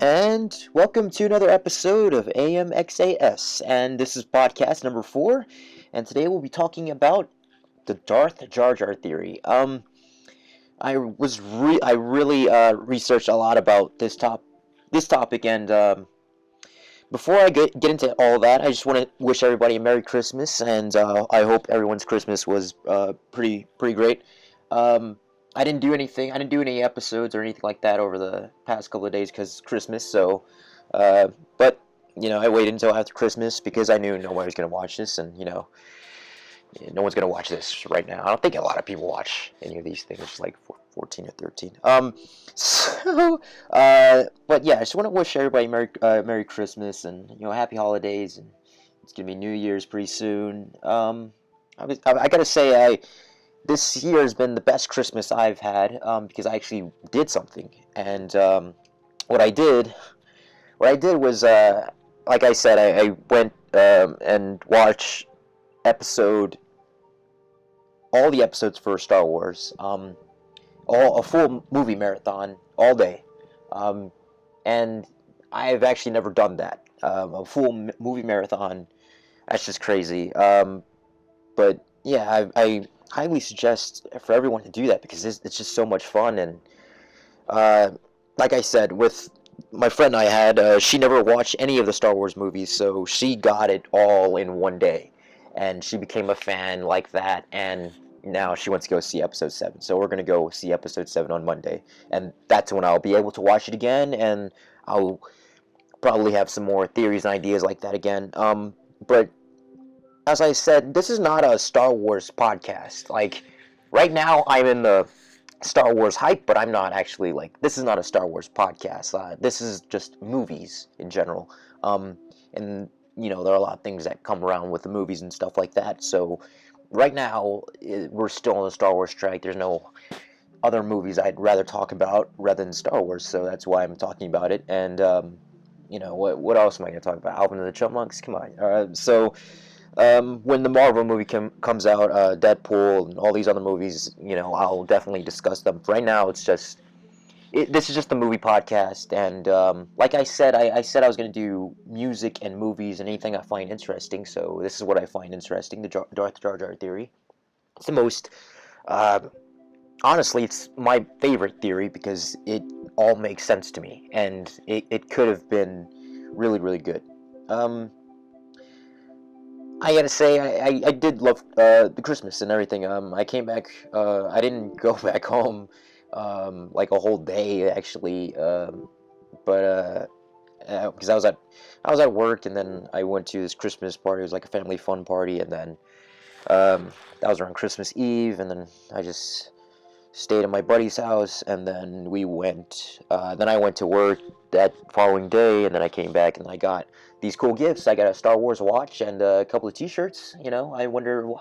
And welcome to another episode of AMXAS. And this is podcast number 4. And today we'll be talking about the Darth Jar Jar theory. I really researched a lot about this topic, and before I get into all that, I just want to wish everybody a Merry Christmas, and I hope everyone's Christmas was pretty great. I didn't do anything. I didn't do any episodes or anything like that over the past couple of days because Christmas. So, but I waited until after Christmas because I knew nobody was gonna watch this, and no one's gonna watch this right now. I don't think a lot of people watch any of these things, like 14 or 13. But yeah, I just want to wish everybody Merry Christmas and Happy Holidays, and it's gonna be New Year's pretty soon. I gotta say, this year has been the best Christmas I've had because I actually did something, and what I did was, like I said, I went and watched all the episodes for Star Wars, a full movie marathon all day, and I've actually never done that. A full movie marathon, that's just crazy. But yeah, I highly suggest for everyone to do that because it's just so much fun. And like I said, with my friend I had, she never watched any of the Star Wars movies, so she got it all in one day, and she became a fan like that. And now she wants to go see Episode 7, so we're gonna go see Episode 7 on Monday, and that's when I'll be able to watch it again, and I'll probably have some more theories and ideas like that again. But as I said, this is not a Star Wars podcast. Like, right now, I'm in the Star Wars hype, but I'm not actually, this is not a Star Wars podcast. This is just movies in general. And, there are a lot of things that come around with the movies and stuff like that. So, right now, we're still on the Star Wars track. There's no other movies I'd rather talk about rather than Star Wars, so that's why I'm talking about it. And, what else am I going to talk about? Alvin and the Chipmunks? Come on. When the Marvel movie comes out, Deadpool and all these other movies, I'll definitely discuss them. Right now, this is just a movie podcast, and like I said, I said I was going to do music and movies and anything I find interesting, so this is what I find interesting, the Darth Jar Jar theory. It's the most, honestly, it's my favorite theory because it all makes sense to me, and it could have been really, really good. I gotta say, I did love the Christmas and everything. I came back. I didn't go back home like a whole day actually, but because I was at work, and then I went to this Christmas party. It was like a family fun party, and then that was around Christmas Eve, and then I just stayed at my buddy's house, and then we went. Then I went to work that following day, and then I came back, and I got these cool gifts. I got a Star Wars watch and a couple of T-shirts. I wonder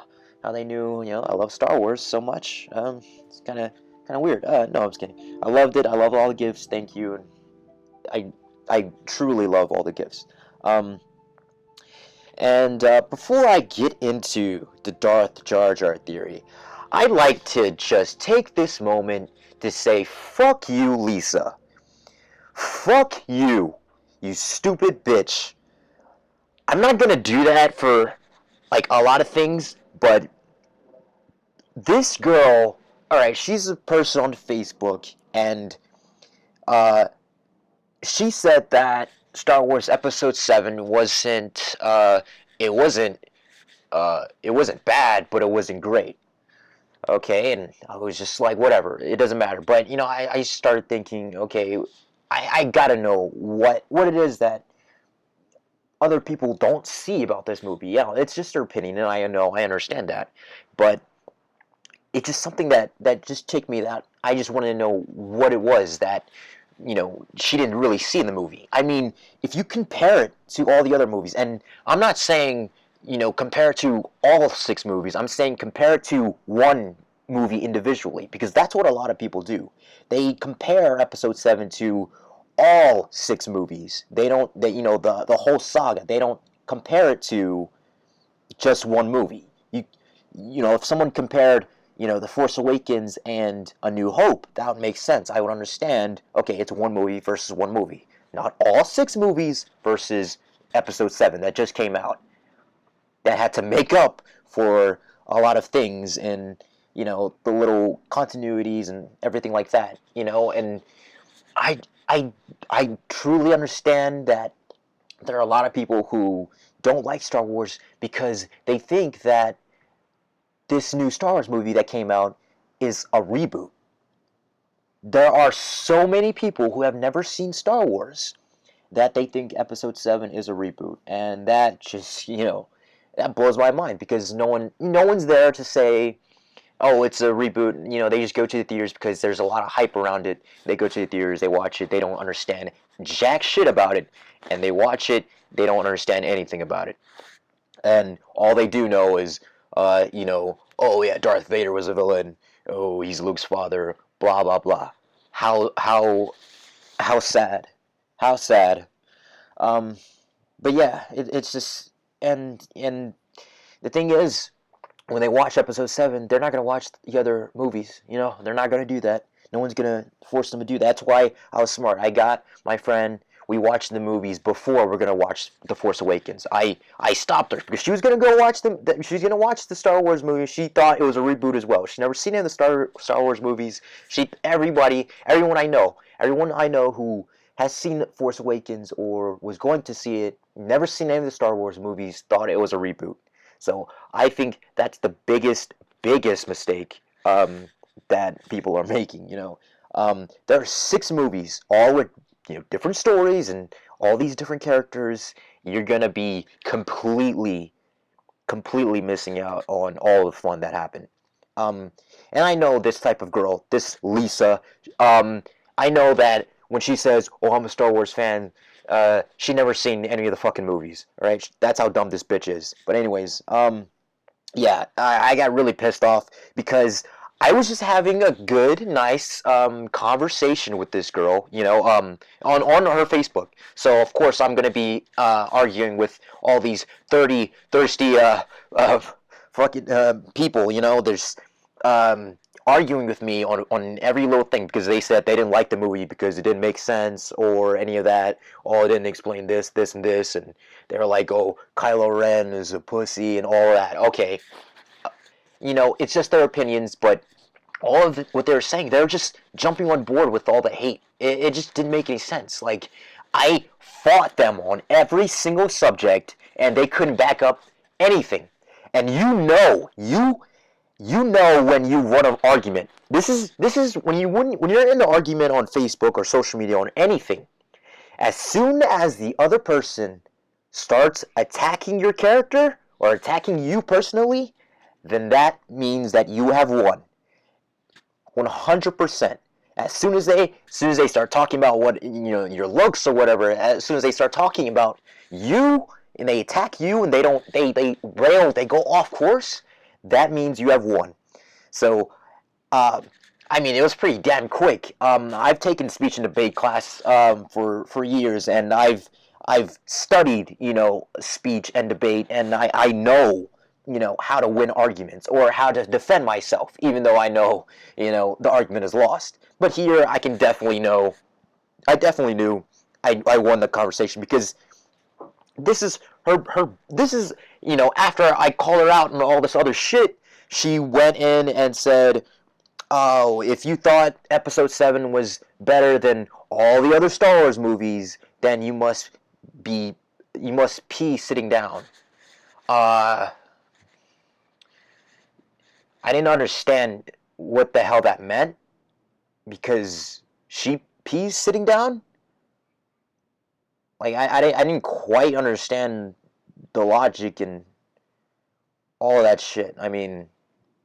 how they knew. I love Star Wars so much. It's kind of weird. No, I'm just kidding. I loved it. I love all the gifts. Thank you. And I truly love all the gifts. And before I get into the Darth Jar Jar theory, I'd like to just take this moment to say, fuck you, Lisa. Fuck you, you stupid bitch. I'm not gonna do that for, a lot of things, but this girl, alright, she's a person on Facebook, and, she said that Star Wars Episode 7 it wasn't bad, but it wasn't great. Okay, and I was just like, whatever, it doesn't matter. But, I started thinking, okay, I gotta know what it is that other people don't see about this movie. Yeah, it's just their opinion, and I understand that. But it's just something that just took me that I just wanted to know what it was that, she didn't really see in the movie. I mean, if you compare it to all the other movies, and I'm not saying, compare it to all 6 movies, I'm saying compare it to one movie individually, because that's what a lot of people do. They compare Episode 7 to all 6 movies. They don't, the whole saga. They don't compare it to just one movie. If someone compared, The Force Awakens and A New Hope, that would make sense. I would understand, okay, it's one movie versus one movie. not all 6 movies, versus Episode 7 that just came out, that had to make up for a lot of things, and the little continuities and everything like that. And I I I truly understand that there are a lot of people who don't like Star Wars because they think that this new Star Wars movie that came out is a reboot. There are so many people who have never seen Star Wars that they think Episode 7 is a reboot, and that just, that blows my mind, because no one's there to say, oh, it's a reboot. They just go to the theaters because there's a lot of hype around it. They go to the theaters, they watch it, they don't understand jack shit about it, and they watch it, they don't understand anything about it. And all they do know is, oh yeah, Darth Vader was a villain. Oh, he's Luke's father. Blah blah blah. How sad, how sad. Um, but yeah, it's just, and the thing is, when they watch Episode 7, they're not going to watch the other movies. They're not going to do that. No one's going to force them to do that. That's why I was smart. I got my friend, we watched the movies before we're going to watch The Force Awakens. I stopped her because she was going to go watch she was going to watch the Star Wars movie. She thought it was a reboot as well. She's never seen any of the Star Wars movies. Everyone I know who has seen Force Awakens or was going to see it, never seen any of the Star Wars movies, thought it was a reboot. So I think that's the biggest mistake that people are making. There are 6 movies, all with different stories and all these different characters. You're gonna be completely missing out on all the fun that happened. And I know this type of girl, this Lisa. I know that when she says, "Oh, I'm a Star Wars fan," she never seen any of the fucking movies, right? That's how dumb this bitch is. But anyways, yeah, I got really pissed off because I was just having a good, nice conversation with this girl, on her Facebook. So of course I'm gonna be arguing with all these thirsty fucking people. There's arguing with me on every little thing because they said they didn't like the movie because it didn't make sense or any of that. Oh, it didn't explain this, and this, and they were like, oh, Kylo Ren is a pussy and all that. Okay, it's just their opinions, but all of what they were saying, they were just jumping on board with all the hate. It just didn't make any sense. Like, I fought them on every single subject, and they couldn't back up anything. And you know when you won an argument. This is when you're in an argument on Facebook or social media on anything. As soon as the other person starts attacking your character or attacking you personally, then that means that you have won. 100%. As soon as they start talking about what your looks or whatever, as soon as they start talking about you and they attack you and they go off course, that means you have won. So, it was pretty damn quick. I've taken speech and debate class for years, and I've studied speech and debate, and I know how to win arguments or how to defend myself, even though I know the argument is lost. But here I definitely knew I won the conversation because this is after I called her out and all this other shit, she went in and said, oh, if you thought Episode 7 was better than all the other Star Wars movies, then you must pee sitting down. I didn't understand what the hell that meant, because she pees sitting down? Like, I didn't quite understand the logic and all of that shit.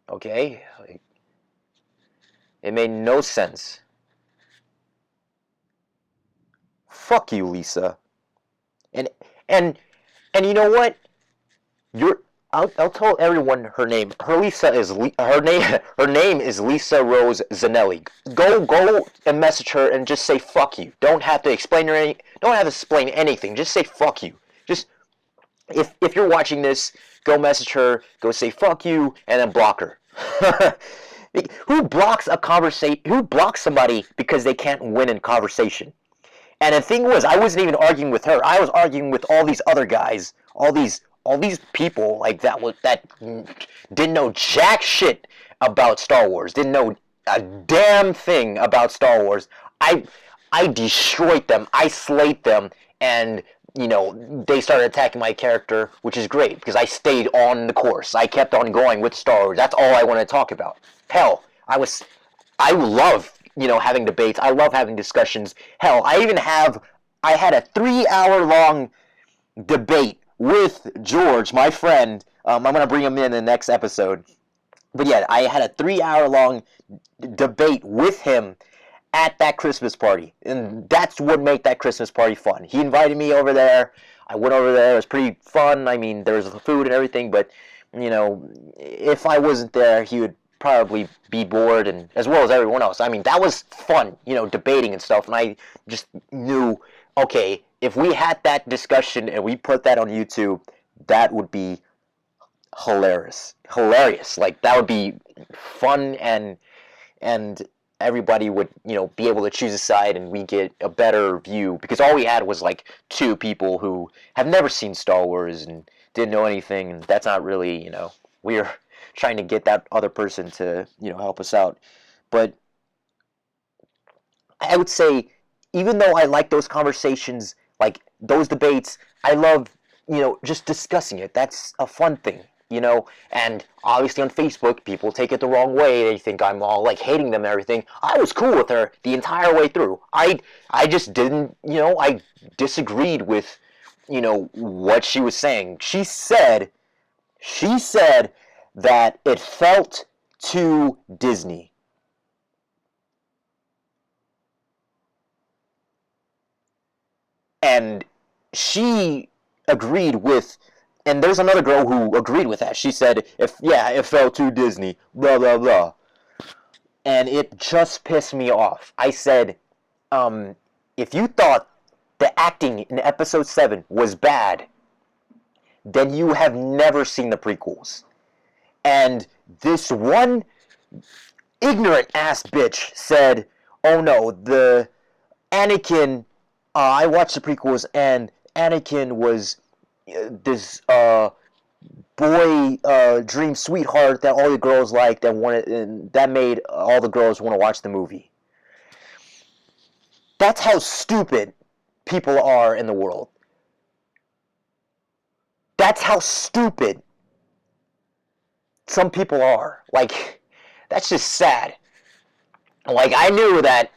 Okay, like, it made no sense. Fuck you, Lisa. And you know what? I'll tell everyone her name. Her name is Lisa Rose Zanelli. Go and message her and just say fuck you. Don't have to explain anything. Just say fuck you. Just if you're watching this, go message her, go say fuck you, and then block her. Who blocks somebody because they can't win in conversation? And the thing was, I wasn't even arguing with her. I was arguing with all these other guys, all these people like that didn't know jack shit about Star Wars, didn't know a damn thing about Star Wars. I I destroyed them, I slayed them, and they started attacking my character, which is great because I stayed on the course. I kept on going with Star Wars. That's all I want to talk about. Hell, I love having debates. I love having discussions. Hell, I had a 3 hour long debate with George, my friend. I'm gonna bring him in the next episode. But yeah, I had a 3 hour long debate with him at that Christmas party, and that's what made that Christmas party fun. He invited me over there. I went over there. It was pretty fun. I mean, there was the food and everything, but if I wasn't there, he would probably be bored, and as well as everyone else. I mean, that was fun, debating and stuff. And I just knew, okay, if we had that discussion and we put that on YouTube, that would be hilarious. Like, that would be fun, and everybody would be able to choose a side, and we get a better view, because all we had was like two people who have never seen Star Wars and didn't know anything, and that's not really we're trying to get that other person to help us out. But I would say, even though I like those conversations, like those debates, I love just discussing it. That's a fun thing. And obviously on Facebook, people take it the wrong way. They think I'm all like hating them and everything. I was cool with her the entire way through. I just didn't, I disagreed with, what she was saying. She said that it felt too Disney. And she agreed with, and there's another girl who agreed with that. She said, it felt too Disney, blah, blah, blah. And it just pissed me off. I said, if you thought the acting in episode 7 was bad, then you have never seen the prequels. And this one ignorant ass bitch said, oh no, the Anakin, I watched the prequels, and Anakin was this boy dream sweetheart that all the girls liked and that made all the girls want to watch the movie. That's how stupid people are in the world. That's how stupid some people are. Like, that's just sad. Like, I knew that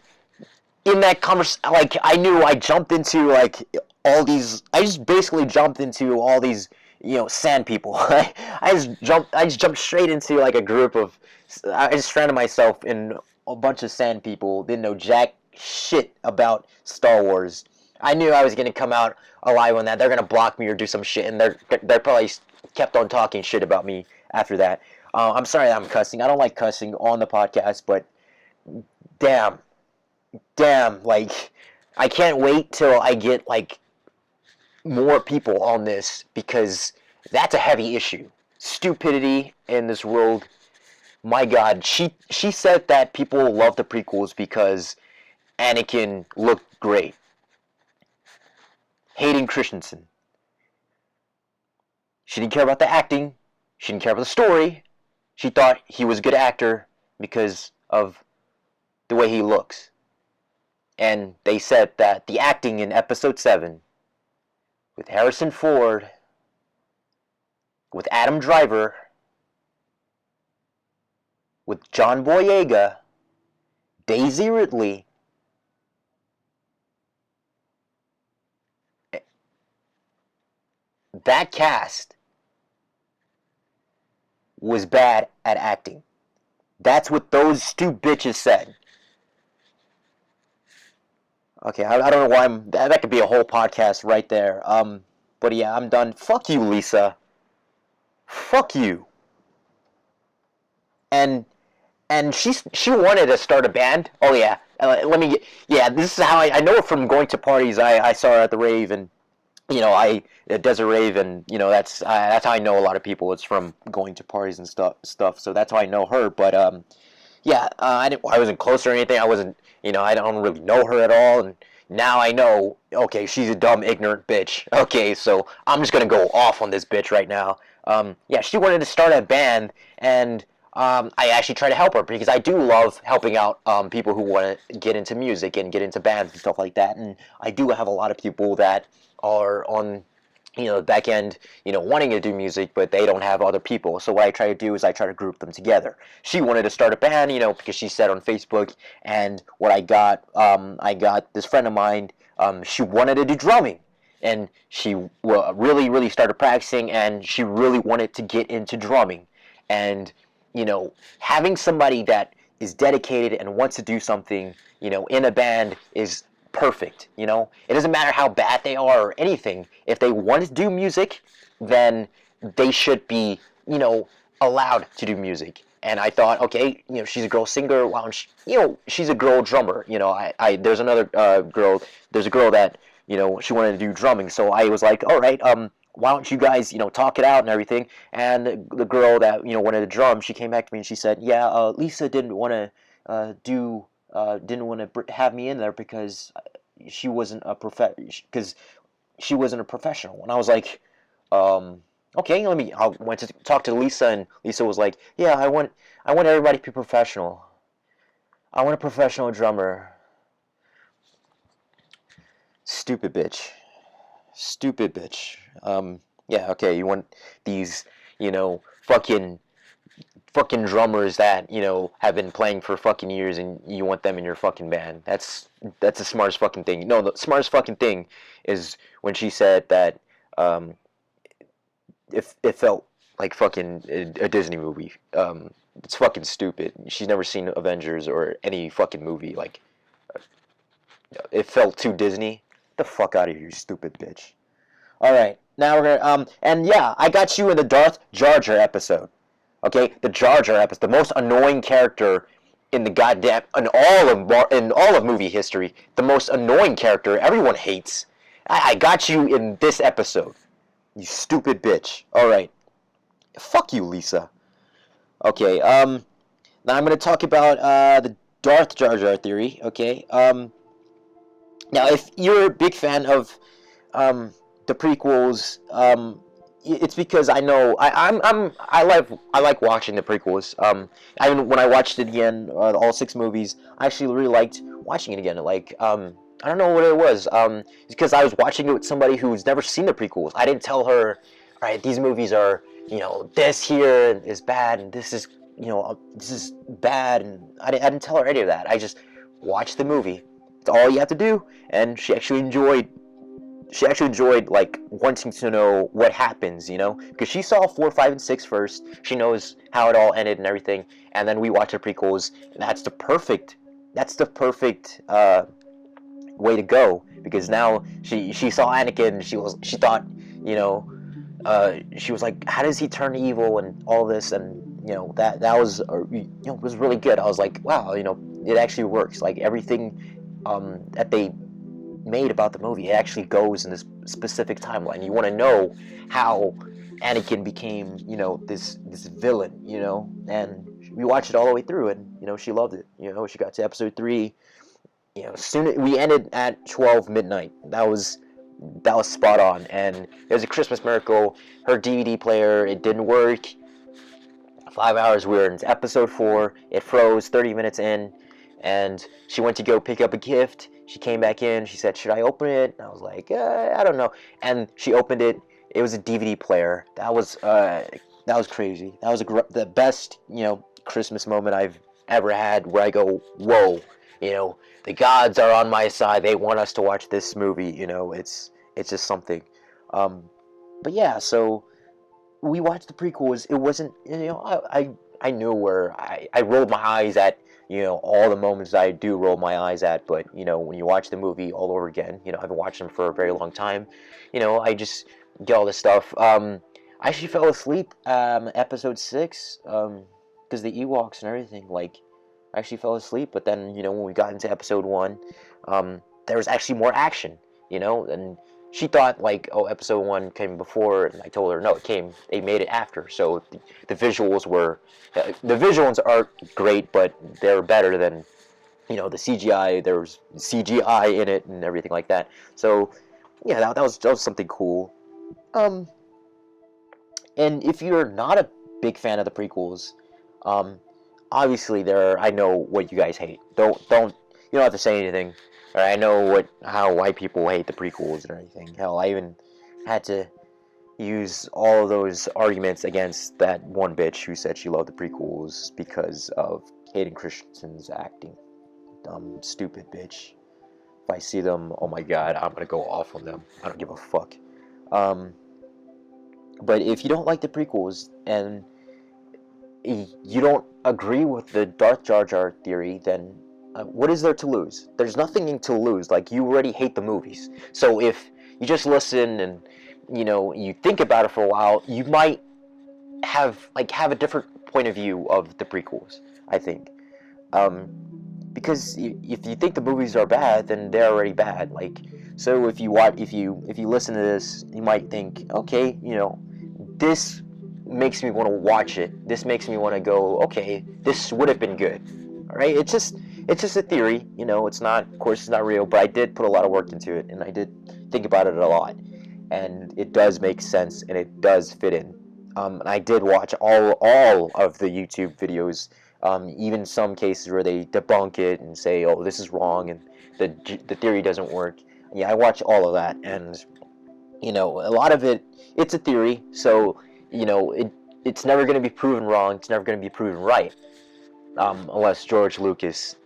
in that conversation, like, I knew I jumped into, like, all these, I just basically jumped into all these, sand people. I just jumped straight into, like, a group of, I just surrounded myself in a bunch of sand people, didn't know jack shit about Star Wars. I knew I was going to come out alive on that. They're going to block me or do some shit, and they probably kept on talking shit about me after that. I'm sorry that I'm cussing. I don't like cussing on the podcast, but damn, like, I can't wait till I get, like, more people on this, because that's a heavy issue. Stupidity in this world. My God, she said that people love the prequels because Anakin looked great. Hayden Christensen. She didn't care about the acting. She didn't care about the story. She thought he was a good actor because of the way he looks. And they said that the acting in episode 7 with Harrison Ford, with Adam Driver, with John Boyega, Daisy Ridley, that cast was bad at acting. That's what those two bitches said. Okay, I don't know why that could be a whole podcast right there. But yeah, I'm done. Fuck you, Lisa. Fuck you. And she wanted to start a band. Oh yeah, this is how I know her from going to parties. I saw her at the rave, and Desert Rave, and that's how I know a lot of people. It's from going to parties and stuff. So that's how I know her. But I wasn't close or anything. I wasn't, I don't really know her at all. And now I know, okay, she's a dumb, ignorant bitch. Okay, so I'm just gonna go off on this bitch right now. Yeah, she wanted to start a band, and I actually try to help her because I do love helping out people who want to get into music and get into bands and stuff like that. And I do have a lot of people that are on, the back end, wanting to do music, but they don't have other people. So what I try to do is I try to group them together. She wanted to start a band, because she said on Facebook, and what I got this friend of mine, she wanted to do drumming, and she really, really started practicing, and she really wanted to get into drumming, and having somebody that is dedicated and wants to do something, in a band is perfect. It doesn't matter how bad they are or anything. If they want to do music, then they should be, allowed to do music. And I thought, okay, she's a girl singer. Why don't she, she's a girl drummer. There's another girl. There's a girl that, she wanted to do drumming. So I was like, all right, why don't you guys, talk it out and everything. And the girl that, wanted to drum, she came back to me and she said, yeah, Lisa didn't want to have me in there because she wasn't a professional. And I was like, okay, I went to talk to Lisa, and Lisa was like, yeah, I want everybody to be professional. I want a professional drummer. Stupid bitch. Stupid bitch. Yeah, okay, you want these, fucking drummers that, have been playing for fucking years, and you want them in your fucking band. That's the smartest fucking thing. No, the smartest fucking thing is when she said that it felt like fucking a Disney movie. It's fucking stupid. She's never seen Avengers or any fucking movie. Like, it felt too Disney. Get the fuck out of here, you stupid bitch. All right, now we're gonna and yeah, I got you in the Darth Jar Jar episode. Okay, the Jar Jar episode, the most annoying character in the goddamn in all of movie history, the most annoying character everyone hates. I got you in this episode. You stupid bitch. All right, fuck you, Lisa. Okay, now I'm gonna talk about the Darth Jar Jar theory. Okay, now if you're a big fan of the prequels, it's because I know I like watching the prequels. When I watched it again, all 6 movies, I actually really liked watching it again. Like, I don't know what it was. It's because I was watching it with somebody who's never seen the prequels. I didn't tell her, all right, these movies are, this here is bad, and this is, this is bad, and I didn't tell her any of that. I just watched the movie. It's all you have to do, and she actually enjoyed like wanting to know what happens, because she saw 4, 5, and 6 first. She knows how it all ended and everything, and then we watch the prequels. And that's the perfect way to go, because now she saw Anakin, and she thought, she was like, how does he turn evil and all this, and that was was really good. I was like, wow, it actually works. Like, everything that they made about the movie, it actually goes in this specific timeline. You want to know how Anakin became, this villain, and we watched it all the way through, and she loved it. She got to episode 3. Soon we ended at 12 midnight. That was spot on, and it was a Christmas miracle. Her DVD player, it didn't work. 5 hours, we were in episode 4. It froze 30 minutes in, and she went to go pick up a gift. She came back in. She said, should I open it? And I was like, I don't know. And she opened it. It was a DVD player. That was crazy. That was the best, Christmas moment I've ever had, where I go, whoa, the gods are on my side. They want us to watch this movie. It's just something. But yeah, so we watched the prequels. It wasn't, I knew where I rolled my eyes at, all the moments I do roll my eyes at, but, when you watch the movie all over again, I've been watching them for a very long time, I just get all this stuff. I actually fell asleep, episode 6, because the Ewoks and everything, like, I actually fell asleep, but then, when we got into episode 1, there was actually more action, and she thought, like, oh, episode 1 came before, and I told her, no, they made it after. So the visuals aren't great, but they're better than the CGI, there was CGI in it and everything like that. So yeah, that was something cool. Um, and if you're not a big fan of the prequels, um, obviously I know what you guys hate. Don't you don't have to say anything. Or I know how white people hate the prequels and everything. Hell, I even had to use all of those arguments against that one bitch who said she loved the prequels because of Hayden Christensen's acting. Dumb, stupid bitch. If I see them, oh my god, I'm gonna go off on them. I don't give a fuck. Um, but if you don't like the prequels and you don't agree with the Darth Jar Jar theory, then what is there to lose? There's nothing to lose. Like, you already hate the movies. So if you just listen and you think about it for a while, you might have a different point of view of the prequels. I think. Um, because if you think the movies are bad, then they're already bad. Like, so if you listen to this, you might think, okay, this makes me want to watch it. This makes me want to go, okay, this would have been good. All right, it's just a theory. It's not, of course, it's not real, but I did put a lot of work into it, and I did think about it a lot, and it does make sense, and it does fit in. And I did watch all of the YouTube videos, even some cases where they debunk it and say, "Oh, this is wrong," and the theory doesn't work. Yeah, I watch all of that, and a lot of it's a theory, so it's never going to be proven wrong. It's never going to be proven right, unless George Lucas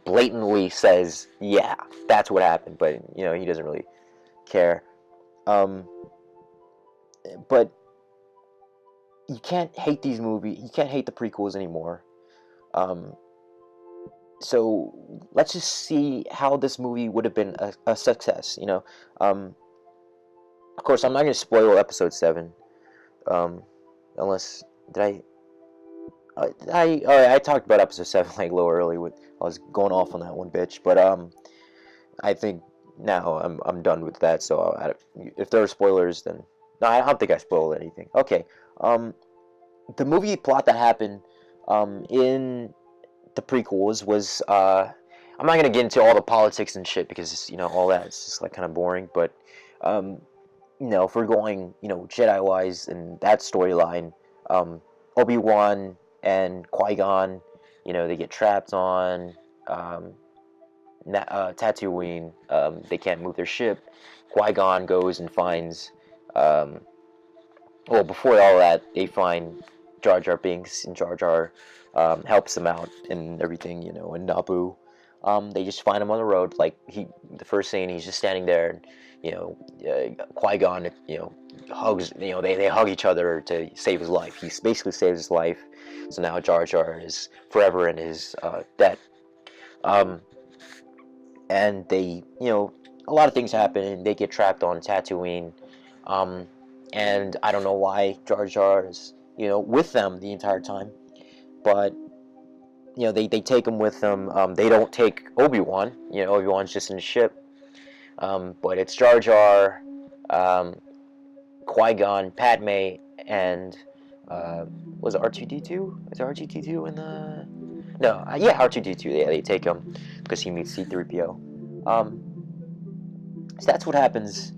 blatantly says, "Yeah, that's what happened," but he doesn't really care. Um, but you can't hate these movies. You can't hate the prequels anymore. Um, so let's just see how this movie would have been a success. Of course, I'm not going to spoil Episode 7, um, unless did I talked about Episode 7 like a little early. I was going off on that one bitch, but I think now I'm done with that. So if there are spoilers, then no, I don't think I spoiled anything. Okay, um, the movie plot that happened in the prequels was I'm not gonna get into all the politics and shit because all that is just like kind of boring. But um, if we're going Jedi wise and that storyline, Obi-Wan and Qui-Gon, they get trapped on um, Tatooine. They can't move their ship. Qui-Gon goes and finds well, before all that, they find Jar Jar Binks, and Jar Jar helps them out and everything, and Naboo. They just find him on the road. Like, the first scene, he's just standing there, and Qui-Gon, hugs. They hug each other to save his life. He basically saves his life. So now Jar Jar is forever in his debt. Um, and they, a lot of things happen, and they get trapped on Tatooine. Um, and I don't know why Jar Jar is, with them the entire time. But, they take him with them. They don't take Obi-Wan. Obi-Wan's just in the ship. But it's Jar Jar, um, Qui-Gon, Padme, and was it R2-D2? Is it R2-D2 in the... No, yeah, R2-D2. Yeah, they take him because he meets C-3PO. So that's what happens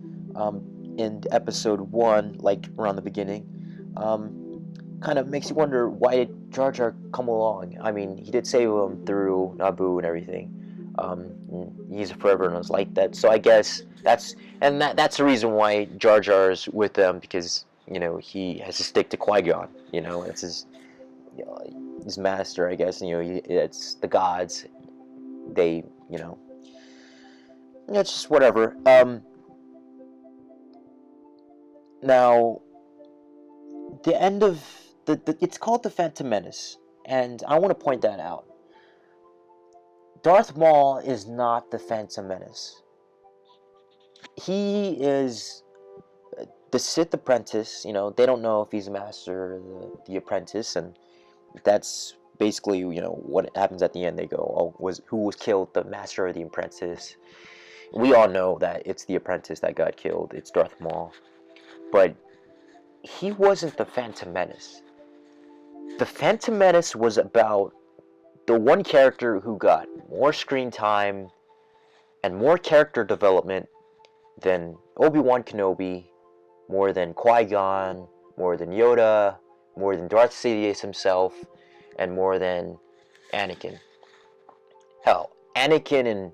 in episode 1, like around the beginning. Kind of makes you wonder, why did Jar Jar come along? I mean, he did save him through Naboo and everything. He's forever in his like that. So I guess that's the reason why Jar Jar's with them, because he has to stick to Qui-Gon. It's his master, I guess. It's the gods. They it's just whatever. Now, the end of it's called the Phantom Menace, and I want to point that out. Darth Maul is not the Phantom Menace. He is the Sith apprentice. They don't know if he's a master or the apprentice, and that's basically what happens at the end. They go, "Oh, who was killed? The master or the apprentice?" We all know that it's the apprentice that got killed. It's Darth Maul, but he wasn't the Phantom Menace. The Phantom Menace was about the one character who got more screen time and more character development than Obi-Wan Kenobi, more than Qui-Gon, more than Yoda, more than Darth Sidious himself, and more than Anakin. Hell, Anakin and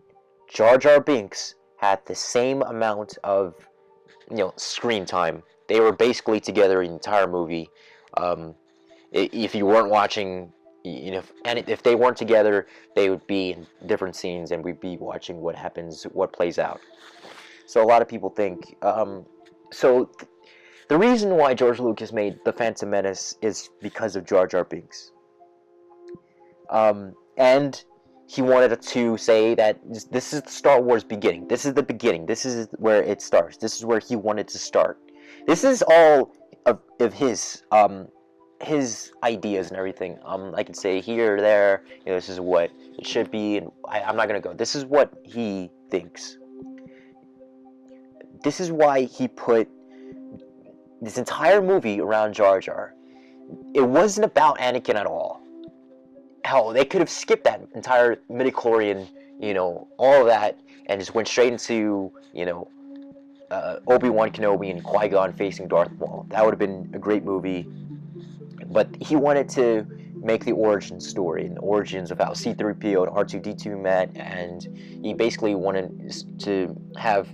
Jar Jar Binks had the same amount of, screen time. They were basically together the entire movie. If you weren't watching, and if they weren't together, they would be in different scenes, and we'd be watching what happens, what plays out. So a lot of people think, the reason why George Lucas made The Phantom Menace is because of Jar Jar Binks. And he wanted to say that this is the Star Wars beginning. This is the beginning. This is where it starts. This is where he wanted to start. This is all of his ideas and everything. I could say here or there, this is what it should be, and I'm not going to go. This is what he thinks. This is why he put this entire movie around Jar Jar. It wasn't about Anakin at all. Hell, they could have skipped that entire midichlorian, all of that, and just went straight into, Obi-Wan Kenobi and Qui-Gon facing Darth Maul. That would have been a great movie. But he wanted to make the origin story and the origins of how C-3PO and R2-D2 met, and he basically wanted to have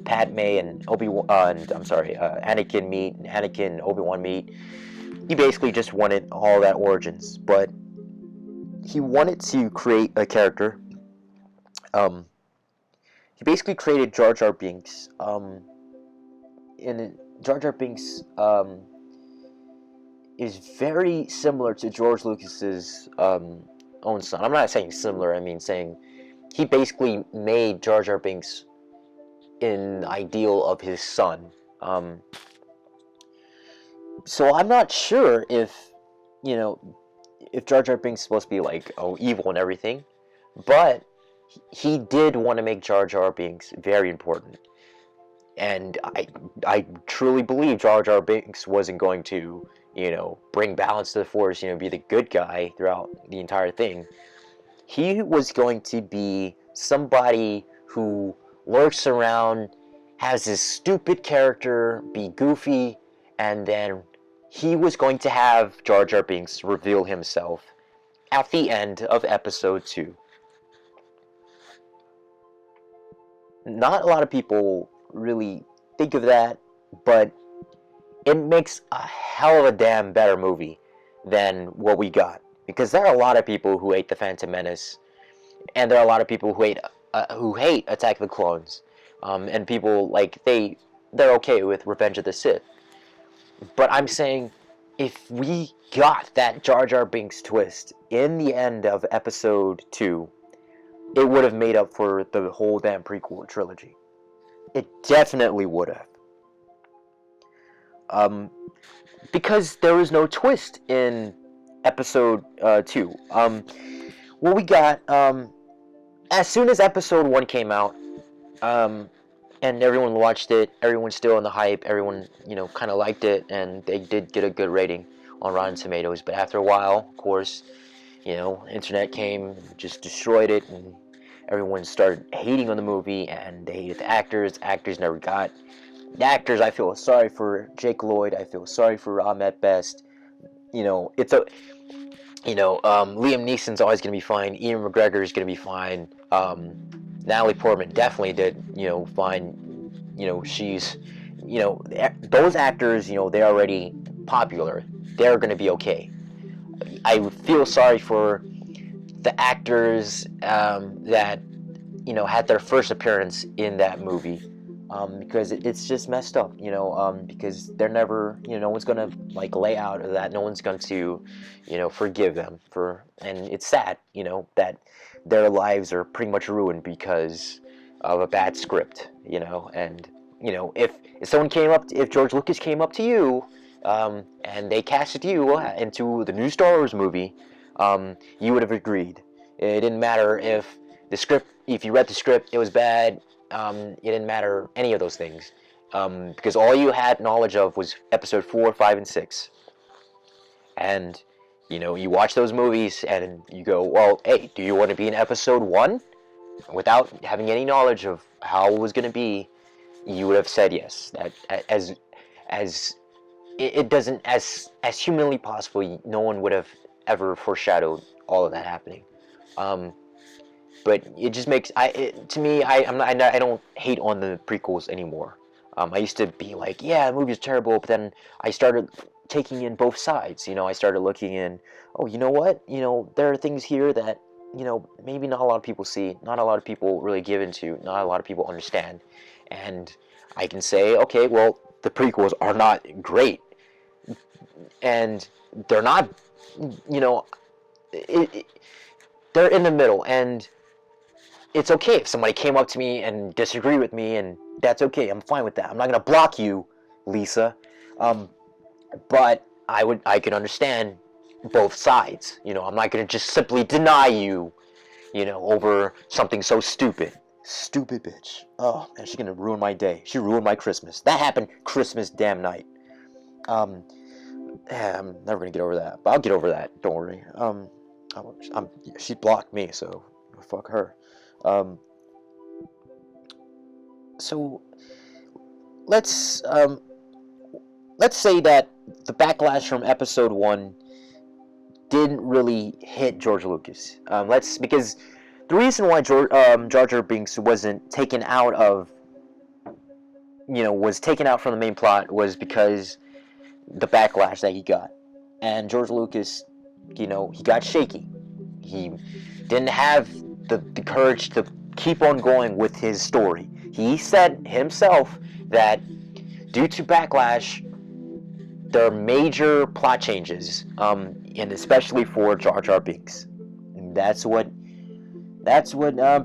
Padme and Anakin meet, and Anakin and Obi-Wan meet. He basically just wanted all that origins, but he wanted to create a character. He basically created Jar Jar Binks. And Jar Jar Binks is very similar to George Lucas's own son. I'm not saying similar. I mean saying he basically made Jar Jar Binks an ideal of his son. So I'm not sure if Jar Jar Binks is supposed to be like evil and everything, but he did want to make Jar Jar Binks very important, and I truly believe Jar Jar Binks wasn't going to bring balance to the Force, be the good guy throughout the entire thing. He was going to be somebody who lurks around, has this stupid character, be goofy, and then he was going to have Jar Jar Binks reveal himself at the end of Episode 2. Not a lot of people really think of that, but it makes a hell of a damn better movie than what we got. Because there are a lot of people who hate The Phantom Menace, and there are a lot of people who hate Attack of the Clones, and people they're okay with Revenge of the Sith. But I'm saying, if we got that Jar Jar Binks twist in the end of Episode 2, it would have made up for the whole damn prequel trilogy. It definitely would have. Because there was no twist in Episode 2. What we got, as soon as Episode 1 came out, and everyone watched it, everyone's still in the hype, everyone, kind of liked it, and they did get a good rating on Rotten Tomatoes. But after a while, of course, internet came and just destroyed it, and everyone started hating on the movie, and they hated the actors. Actors never got. The actors, I feel sorry for Jake Lloyd, I feel sorry for Ahmed Best. It's a... Liam Neeson's always going to be fine. Ian McGregor is going to be fine. Natalie Portman definitely did, fine. She's, those actors, they're already popular. They're going to be okay. I feel sorry for the actors that, had their first appearance in that movie. Because it's just messed up, because they're never, no one's going to, lay out of that. No one's going to, forgive them and it's sad, that their lives are pretty much ruined because of a bad script, and, if someone if George Lucas came up to you, and they casted you into the new Star Wars movie, you would have agreed. It didn't matter if you read the script, it was bad. It didn't matter any of those things, because all you had knowledge of was Episode 4, 5, and 6, and You watch those movies and you go, well, hey, do you want to be in episode 1? Without having any knowledge of how it was going to be, you would have said yes. That as it doesn't, as humanly possible, no one would have ever foreshadowed all of that happening. But it just makes to me, I don't hate on the prequels anymore. I used to be like, yeah, the movie's terrible, but then I started taking in both sides. I started looking in, oh, you know what? There are things here that, maybe not a lot of people see, not a lot of people really give into, not a lot of people understand. And I can say, okay, well, the prequels are not great. And they're not, it, it, they're in the middle. And it's okay if somebody came up to me and disagreed with me, and that's okay. I'm fine with that. I'm not gonna block you, Lisa. But I can understand both sides. I'm not gonna just simply deny you, over something so stupid. Stupid bitch. Oh man, she's gonna ruin my day. She ruined my Christmas. That happened Christmas damn night. I'm never gonna get over that, but I'll get over that. Don't worry. She blocked me, so fuck her. So let's say that the backlash from episode 1 didn't really hit George Lucas. Because the reason why Jar Jar Binks wasn't taken out of, was taken out from the main plot was because the backlash that he got, and George Lucas, he got shaky. He didn't have the courage to keep on going with his story. He said himself that due to backlash, there are major plot changes, and especially for Jar Jar Binks. That's what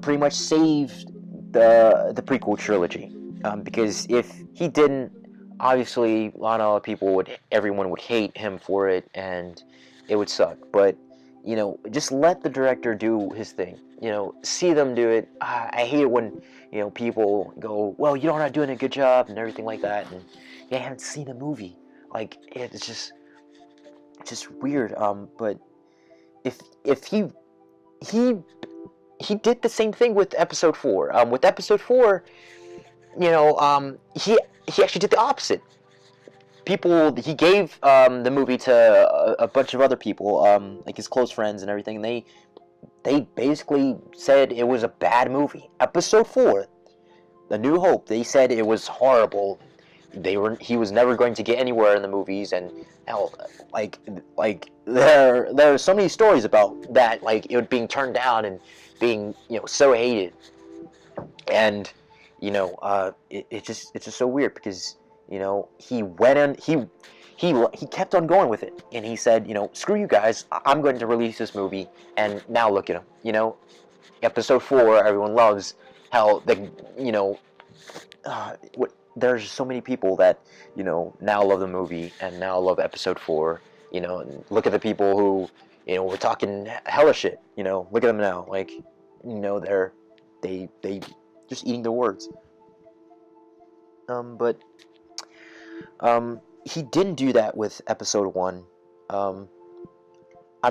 pretty much saved the prequel trilogy. Because if he didn't, obviously a lot of everyone would hate him for it, and it would suck. But just let the director do his thing. See them do it. I hate it when people go, well, you're not doing a good job and everything like that, and you haven't seen the movie. Like, it's just weird. But if he did the same thing with episode 4. With episode 4, he actually did the opposite. He gave the movie to a bunch of other people, like his close friends and everything. And they basically said it was a bad movie. Episode 4, The New Hope, they said it was horrible. He was never going to get anywhere in the movies, and hell, like there are so many stories about that, like it being turned down and being so hated, and it's just so weird because he went in, he kept on going with it, and he said, screw you guys, I'm going to release this movie, and now look at him, episode 4 everyone loves. Hell, there's so many people that now love the movie and now love episode 4. And look at the people who were talking hella shit. Look at them now, like they just eating their words. But he didn't do that with episode 1. I'm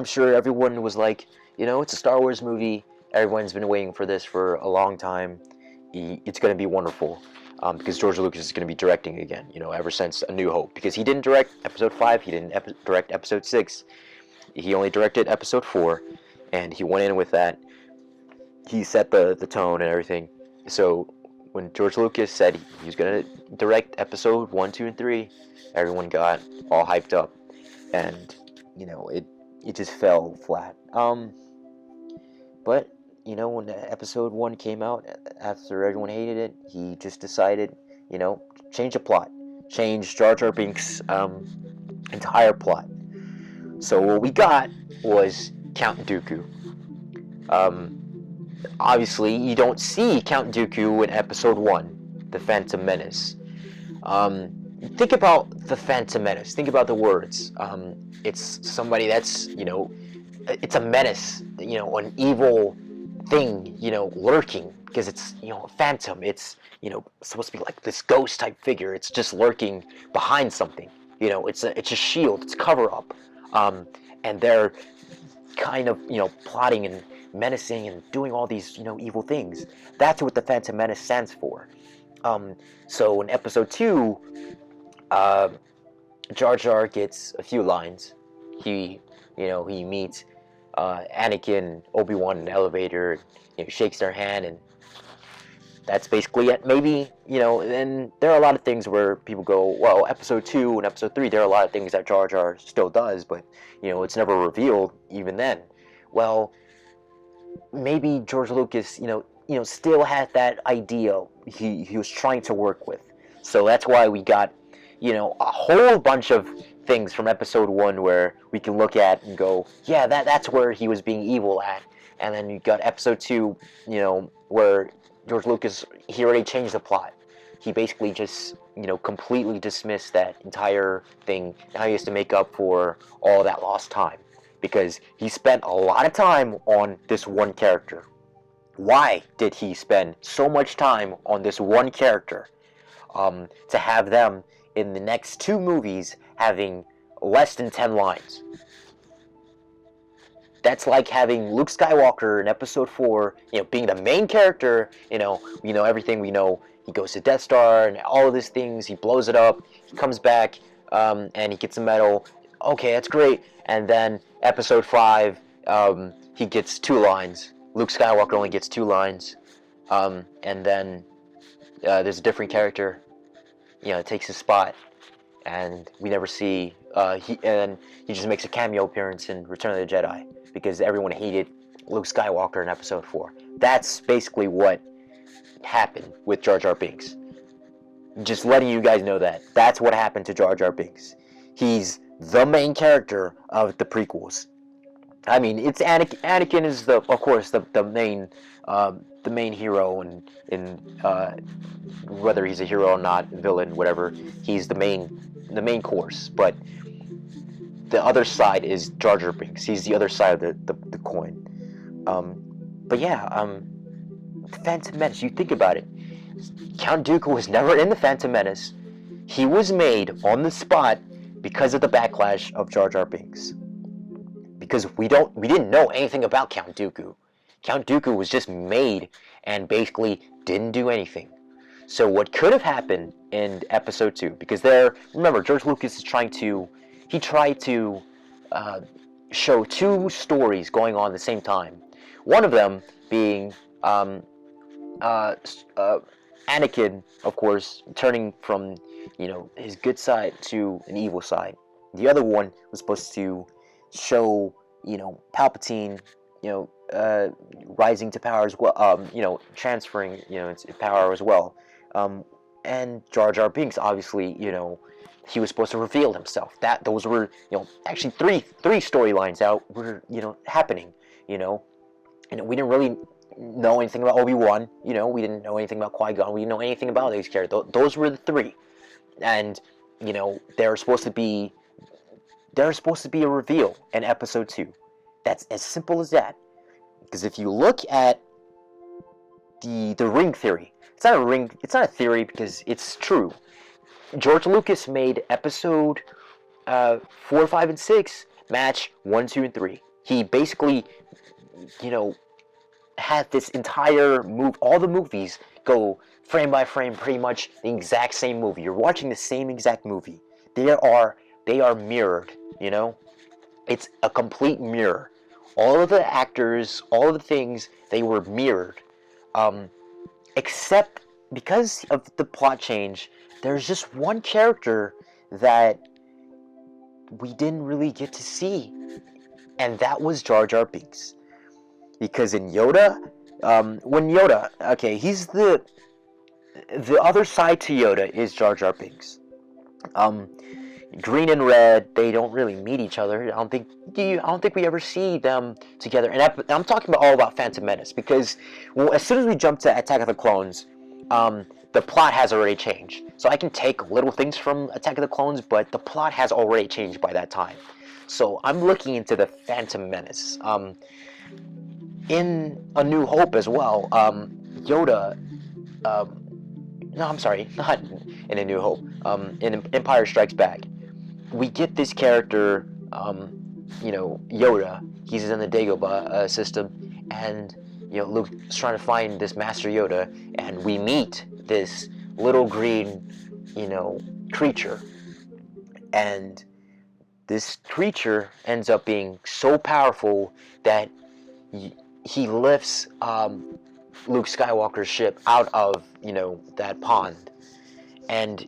sure everyone was like, it's a Star Wars movie. Everyone's been waiting for this for a long time. It's going to be wonderful. Because George Lucas is going to be directing again, ever since A New Hope. Because he didn't direct episode 5, he didn't direct episode 6. He only directed episode 4, and he went in with that. He set the tone and everything. So when George Lucas said he was going to direct episode 1, 2, and 3, everyone got all hyped up. And, it just fell flat. But when episode 1 came out, after everyone hated it, he just decided, change the plot. Change Jar Jar Binks' entire plot. So what we got was Count Dooku. Obviously, you don't see Count Dooku in episode 1, The Phantom Menace. Think about The Phantom Menace. Think about the words. It's somebody that's, it's a menace, an evil thing, lurking, because it's, a phantom. It's, supposed to be like this ghost type figure. It's just lurking behind something. It's a shield. It's cover up. and they're kind of, plotting and menacing and doing all these, evil things. That's what the Phantom Menace stands for. So in episode 2, uh, Jar Jar gets a few lines. He meets Anakin, Obi-Wan in the elevator, shakes their hand, and that's basically it. Maybe, and there are a lot of things where people go, well, episode 2 and episode 3, there are a lot of things that Jar Jar still does, but, it's never revealed even then. Well, maybe George Lucas, still had that idea he was trying to work with. So that's why we got, a whole bunch of things from episode 1 where we can look at and go, yeah, that's where he was being evil at. And then you got episode 2, where George Lucas, he already changed the plot. He basically just, completely dismissed that entire thing. Now he has to make up for all that lost time, because he spent a lot of time on this one character. Why did he spend so much time on this one character? To have them in the next 2 movies having less than 10 lines. That's like having Luke Skywalker in episode 4, being the main character, we know everything, we know he goes to Death Star and all of these things, he blows it up, he comes back, and he gets a medal. Okay, that's great. And then episode 5, he gets 2 lines. Luke Skywalker only gets 2 lines. And then there's a different character, takes his spot, and we never see. And he just makes a cameo appearance in Return of the Jedi because everyone hated Luke Skywalker in episode 4. That's basically what happened with Jar Jar Binks. Just letting you guys know that. That's what happened to Jar Jar Binks. He's the main character of the prequels. I mean, it's Anakin. Anakin is of course, the main hero, in whether he's a hero or not, villain, whatever. He's the main course. But the other side is Jar Jar Binks. He's the other side of the coin. But yeah, the Phantom Menace. You think about it. Count Dooku was never in the Phantom Menace. He was made on the spot because of the backlash of Jar Jar Binks. Because we didn't know anything about Count Dooku. Count Dooku was just made and basically didn't do anything. So what could have happened in episode 2? Because remember, George Lucas tried to show 2 stories going on at the same time. One of them being Anakin, of course, turning from his good side to an evil side. The other one was supposed to show Palpatine rising to power as well, transferring its power as well, and Jar Jar Binks, obviously, he was supposed to reveal himself. Those were actually three storylines that were happening, and we didn't really know anything about Obi-Wan, we didn't know anything about Qui-Gon, we didn't know anything about these characters. Those were the 3, and there's supposed to be a reveal in episode 2. That's as simple as that. Because if you look at the ring theory, it's not a theory because it's true. George Lucas made episode 4, 5, and 6 match 1, 2, and 3. He basically, had this entire all the movies go frame by frame, pretty much the exact same movie. You're watching the same exact movie. They are mirrored, It's a complete mirror. All of the actors, all of the things, they were mirrored. Except because of the plot change, there's just one character that we didn't really get to see. And that was Jar Jar Binks. Because in Yoda, when Yoda, okay, he's the other side to Yoda is Jar Jar Binks. Green and Red, they don't really meet each other. I don't think we ever see them together. And I'm talking all about Phantom Menace because as soon as we jump to Attack of the Clones, the plot has already changed. So I can take little things from Attack of the Clones, but the plot has already changed by that time. So I'm looking into the Phantom Menace. In A New Hope as well, Yoda. No, I'm sorry, not in A New Hope. In Empire Strikes Back, we get this character Yoda. He's in the Dagobah system, and Luke's trying to find this Master Yoda, and we meet this little green, creature, and this creature ends up being so powerful that he lifts Luke Skywalker's ship out of that pond, and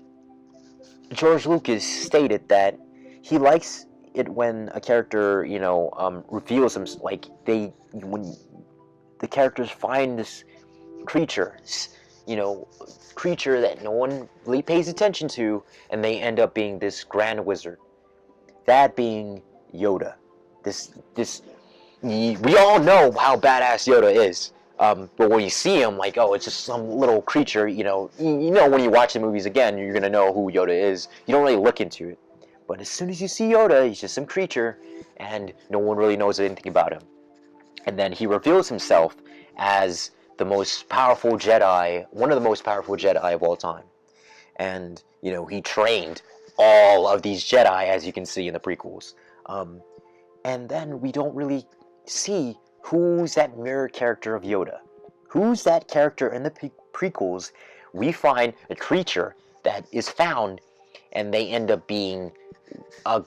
George Lucas stated that he likes it when a character, reveals himself. Like when the characters find this creature, you know, creature that no one really pays attention to, and they end up being this grand wizard. That being Yoda. This we all know how badass Yoda is. But when you see him, like, oh, it's just some little creature, when you watch the movies again, you're going to know who Yoda is. You don't really look into it. But as soon as you see Yoda, he's just some creature, and no one really knows anything about him. And then he reveals himself as the most powerful Jedi, one of the most powerful Jedi of all time. And, he trained all of these Jedi, as you can see in the prequels. And then we don't really see who's that mirror character of Yoda. Who's that character in the prequels? We find a creature that is found, and they end up being a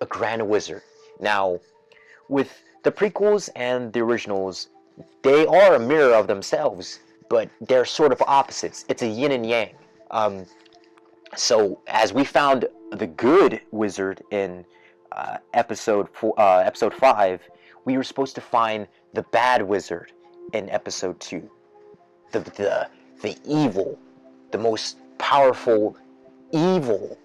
grand wizard. Now, with the prequels and the originals, they are a mirror of themselves, but they're sort of opposites. It's a yin and yang. So as we found the good wizard in episode 5, we were supposed to find the bad wizard in episode 2. The evil, the most powerful evil,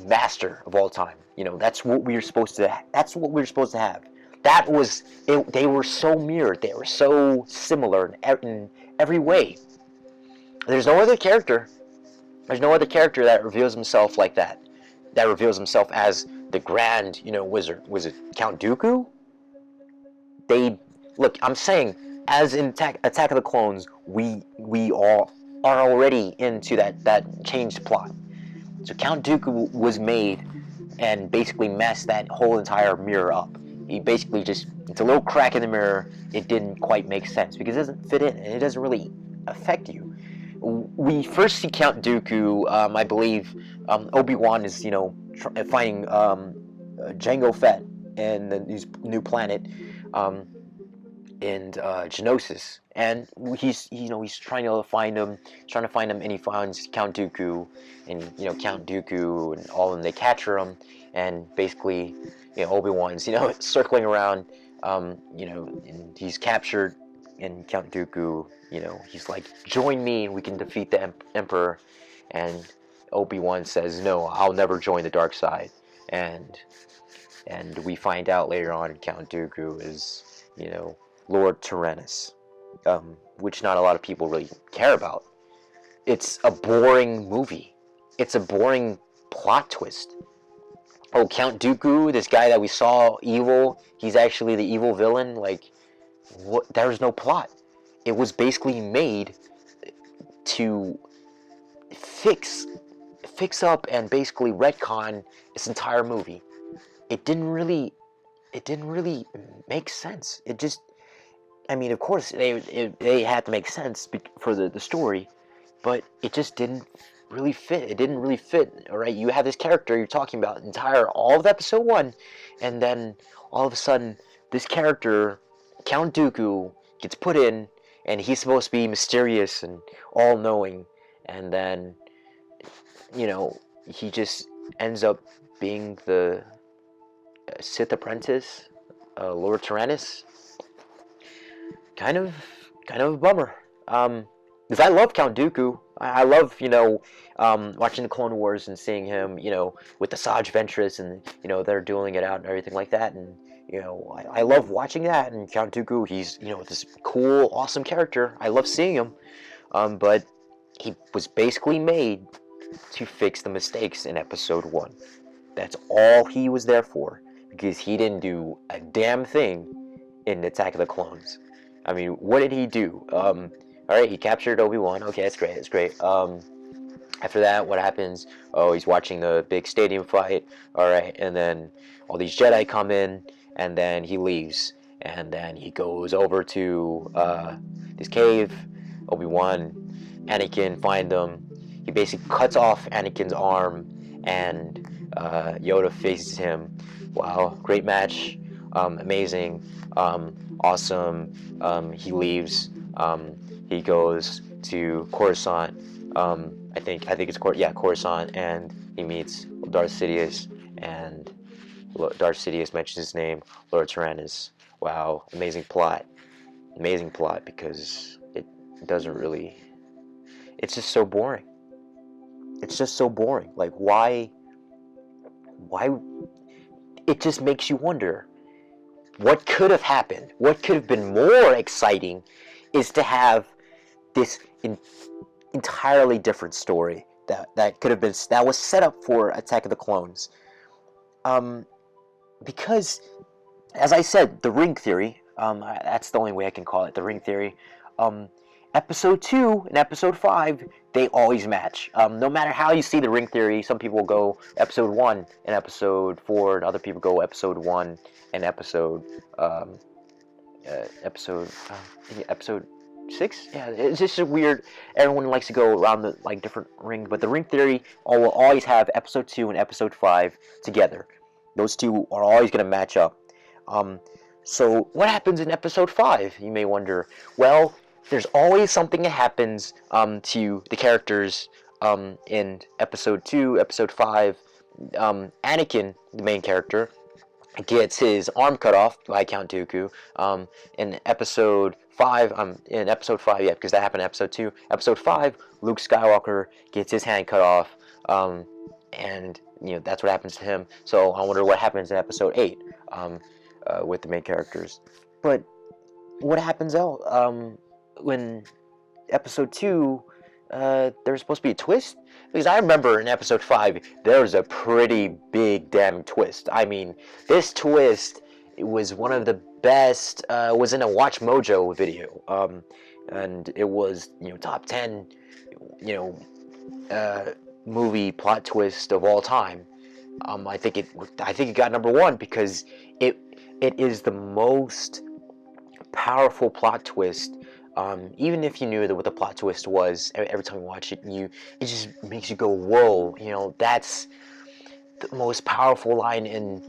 master of all time. That's what we were supposed to. That's what we were supposed to have. That was it. They were so mirrored. They were so similar in every way. There's no other character. There's no other character that reveals himself like that. That reveals himself as the grand, wizard. Was it Count Dooku? Look. I'm saying, as in Attack of the Clones, we all are already into that changed plot. So Count Dooku was made and basically messed that whole entire mirror up. He basically it's a little crack in the mirror. It didn't quite make sense because it doesn't fit in and it doesn't really affect you. We first see Count Dooku, I believe, Obi-Wan is, finding Jango Fett in the new planet, in Geonosis, and he's trying to find him, and he finds Count Dooku, and Count Dooku and all of them, they capture him, and basically Obi-Wan's circling around, and he's captured, and Count Dooku, he's like, join me and we can defeat the Emperor, and Obi-Wan says, no, I'll never join the dark side, and we find out later on Count Dooku is Lord Tyrannus, which not a lot of people really care about. It's a boring movie. It's a boring plot twist. Oh, Count Dooku, this guy that we saw evil, he's actually the evil villain. Like, what? There's no plot. It was basically made to fix up and basically retcon this entire movie. It didn't really make sense. It just, I mean, of course, they had to make sense for the story, but it just didn't really fit. It didn't really fit, all right? You have this character you're talking about, all of episode 1, and then all of a sudden, this character, Count Dooku, gets put in, and he's supposed to be mysterious and all-knowing, and then, he just ends up being the Sith apprentice, Lord Tyrannus. Kind of a bummer. Because I love Count Dooku. I love, watching the Clone Wars and seeing him, with the Asajj Ventress, and, they're dueling it out and everything like that. And, I love watching that. And Count Dooku, he's, this cool, awesome character. I love seeing him. But he was basically made to fix the mistakes in episode 1. That's all he was there for. Because he didn't do a damn thing in Attack of the Clones. I mean, what did he do? Alright, he captured Obi-Wan. Okay, that's great. After that, what happens? Oh, he's watching the big stadium fight. All right, and then all these Jedi come in, and then he leaves, and then he goes over to this cave. Obi-Wan, Anakin find them. He basically cuts off Anakin's arm, and Yoda faces him. Wow, great match, amazing, awesome. He leaves. He goes to Coruscant. I think it's Coruscant, and he meets Darth Sidious, and Darth Sidious mentions his name, Lord Tyrannus. Wow, amazing plot because it doesn't really. It's just so boring. It's just so boring. Like why? It just makes you wonder what could have happened. What could have been more exciting, is to have this entirely different story that could have been that was set up for Attack of the Clones. Because, as I said, the ring theory. That's the only way I can call it, the ring theory. Episode 2 and Episode 5, they always match. No matter how you see the ring theory, some people will go Episode 1 and Episode 4, and other people go Episode 1 and Episode 6. Yeah, it's just a weird. Everyone likes to go around the different rings, but the ring theory will always have Episode 2 and Episode 5 together. Those two are always going to match up. So what happens in Episode 5? You may wonder. Well, there's always something that happens to the characters in Episode 2, Episode 5. Anakin, the main character, gets his arm cut off by Count Dooku. In Episode 5, yeah, because that happened in Episode 2. Episode 5, Luke Skywalker gets his hand cut off, and that's what happens to him. So I wonder what happens in Episode 8 with the main characters. But what happens when Episode 2, there's supposed to be a twist? Because I remember in Episode 5, there was a pretty big damn twist. I mean, this twist was one of the best, was in a Watch Mojo video, and it was, top 10, movie plot twist of all time. I think it got number 1 because it is the most powerful plot twist. Even if you knew what the plot twist was, every time you watch it, it just makes you go, whoa, that's the most powerful line in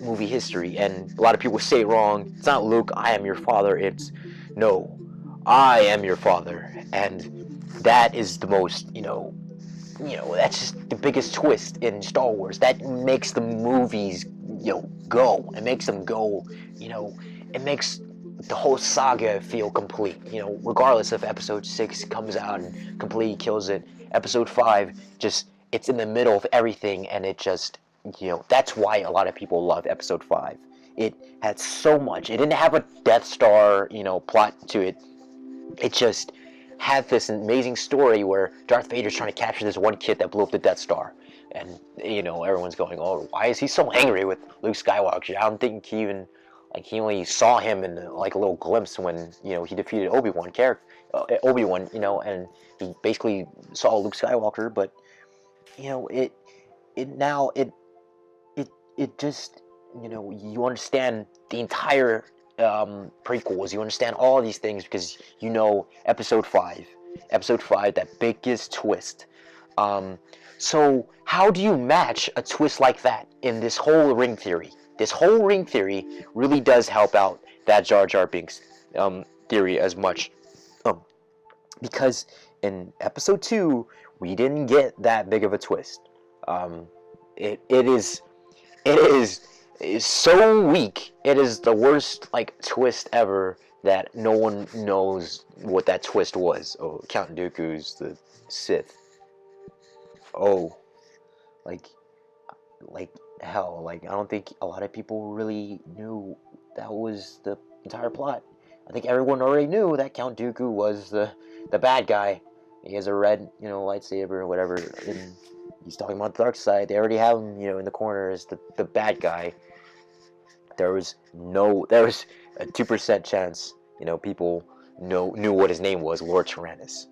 movie history. And a lot of people say it wrong. It's not Luke, I am your father. It's, no, I am your father. And that is the most, that's just the biggest twist in Star Wars. That makes the movies, go. It makes them go, it makes the whole saga feel complete, regardless if Episode 6 comes out and completely kills it. Episode 5, it's in the middle of everything, and it just, that's why a lot of people love Episode 5. It had so much. It didn't have a Death Star, plot to it. It just had this amazing story where Darth Vader's trying to capture this one kid that blew up the Death Star. And, everyone's going, oh, why is he so angry with Luke Skywalker? I don't think he only saw him in a little glimpse when he defeated Obi-Wan and he basically saw Luke Skywalker. But it just you understand the entire prequels. You understand all of these things because Episode 5, that biggest twist. So how do you match a twist like that in this whole ring theory? This whole ring theory really does help out that Jar Jar Binks theory as much. Because in Episode 2, we didn't get that big of a twist. It is so weak. It is the worst twist ever that no one knows what that twist was. Oh, Count Dooku's the Sith. Oh, hell, I don't think a lot of people really knew that was the entire plot. I think everyone already knew that Count Dooku was the bad guy. He has a red, lightsaber or whatever, and he's talking about the dark side. They already have him, in the corner as the bad guy. There was a 2% chance, people knew what his name was, Lord Tyrannus.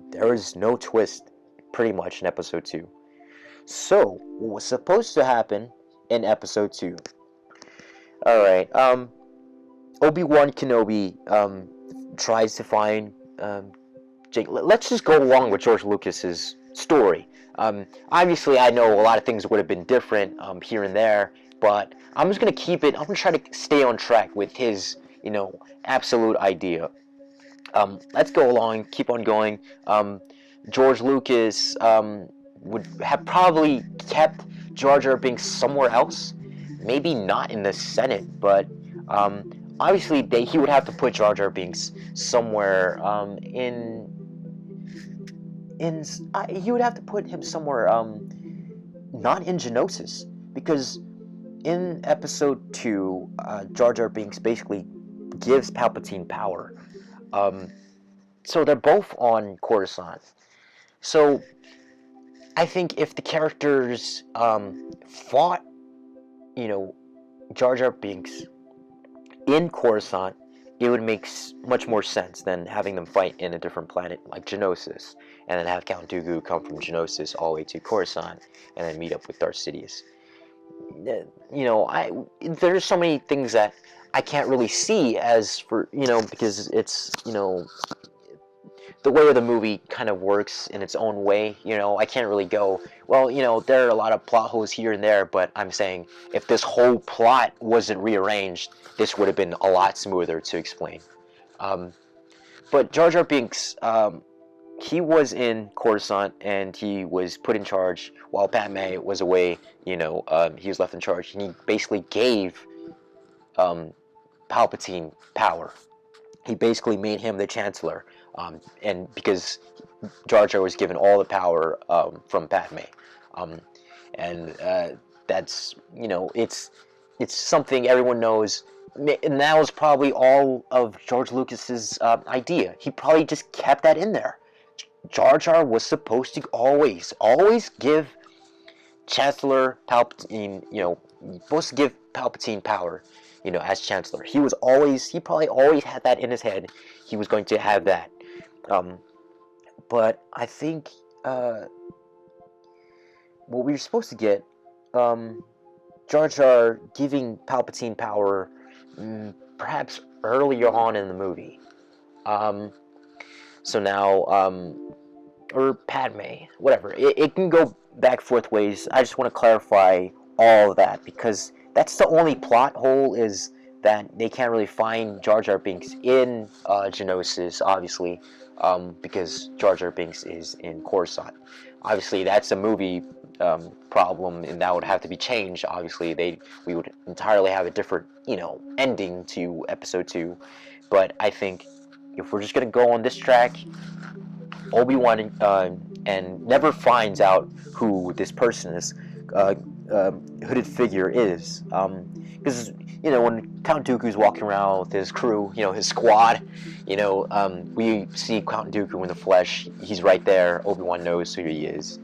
There was no twist pretty much in episode 2. So, what was supposed to happen in episode 2? Alright, Obi-Wan Kenobi tries to find Jake. Let's just go along with George Lucas's story. Obviously, I know a lot of things would have been different here and there, but I'm just gonna keep it. I'm gonna try to stay on track with his, absolute idea. Let's go along, keep on going. George Lucas would have probably kept Jar Jar Binks somewhere else, maybe not in the Senate, but obviously he would have to put Jar Jar Binks somewhere he would have to put him somewhere not in Geonosis, because in episode 2, Jar Jar Binks basically gives Palpatine power. So they're both on Coruscant. So I think if the characters fought, Jar Jar Binks in Coruscant, it would make much more sense than having them fight in a different planet like Geonosis, and then have Count Dooku come from Geonosis all the way to Coruscant, and then meet up with Darth Sidious. There's so many things that I can't really see as for, because it's, the way the movie kind of works in its own way. I can't really go, well, there are a lot of plot holes here and there, but I'm saying if this whole plot wasn't rearranged, this would have been a lot smoother to explain. But Jar Jar Binks, he was in Coruscant, and he was put in charge while Padme was away. He was left in charge, and he basically gave Palpatine power. He basically made him the Chancellor, and because Jar Jar was given all the power from Padme, and that's it's something everyone knows, and that was probably all of George Lucas's idea. He probably just kept that in there. Jar Jar was supposed to always give Chancellor Palpatine, supposed to give Palpatine power, as Chancellor. He probably always had that in his head. He was going to have that. But I think what we were supposed to get, Jar Jar giving Palpatine power, perhaps earlier on in the movie. So now, or Padme, whatever. It can go back forth ways. I just want to clarify all of that, because that's the only plot hole, is that they can't really find Jar Jar Binks in Geonosis, obviously, because Jar Jar Binks is in Coruscant. Obviously, that's a movie problem, and that would have to be changed. Obviously, we would entirely have a different, ending to episode 2. But I think if we're just gonna go on this track, Obi-Wan and never finds out who this person is, hooded figure is, because when Count Dooku's walking around with his crew, his squad, we see Count Dooku in the flesh. He's right there. Obi-Wan knows who he is.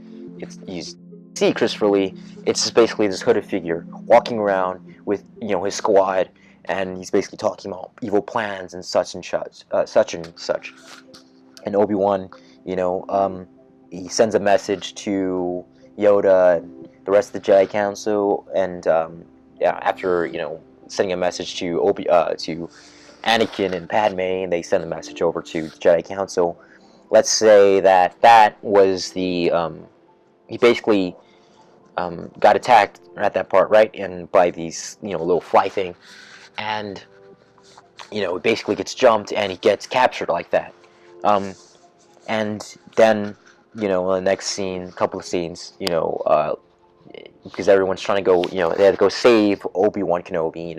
He's see Christopher Lee. It's just basically this hooded figure walking around with his squad, and he's basically talking about evil plans and such and such. And Obi-Wan, he sends a message to Yoda and the rest of the Jedi Council, and after sending a message to to Anakin and Padme, and they send the message over to the Jedi Council. Let's say that was the he basically got attacked at that part, right? And by these little fly thing, and he basically gets jumped and he gets captured like that. And then the next scene, couple of scenes, because everyone's trying to go, they had to go save Obi-Wan Kenobi,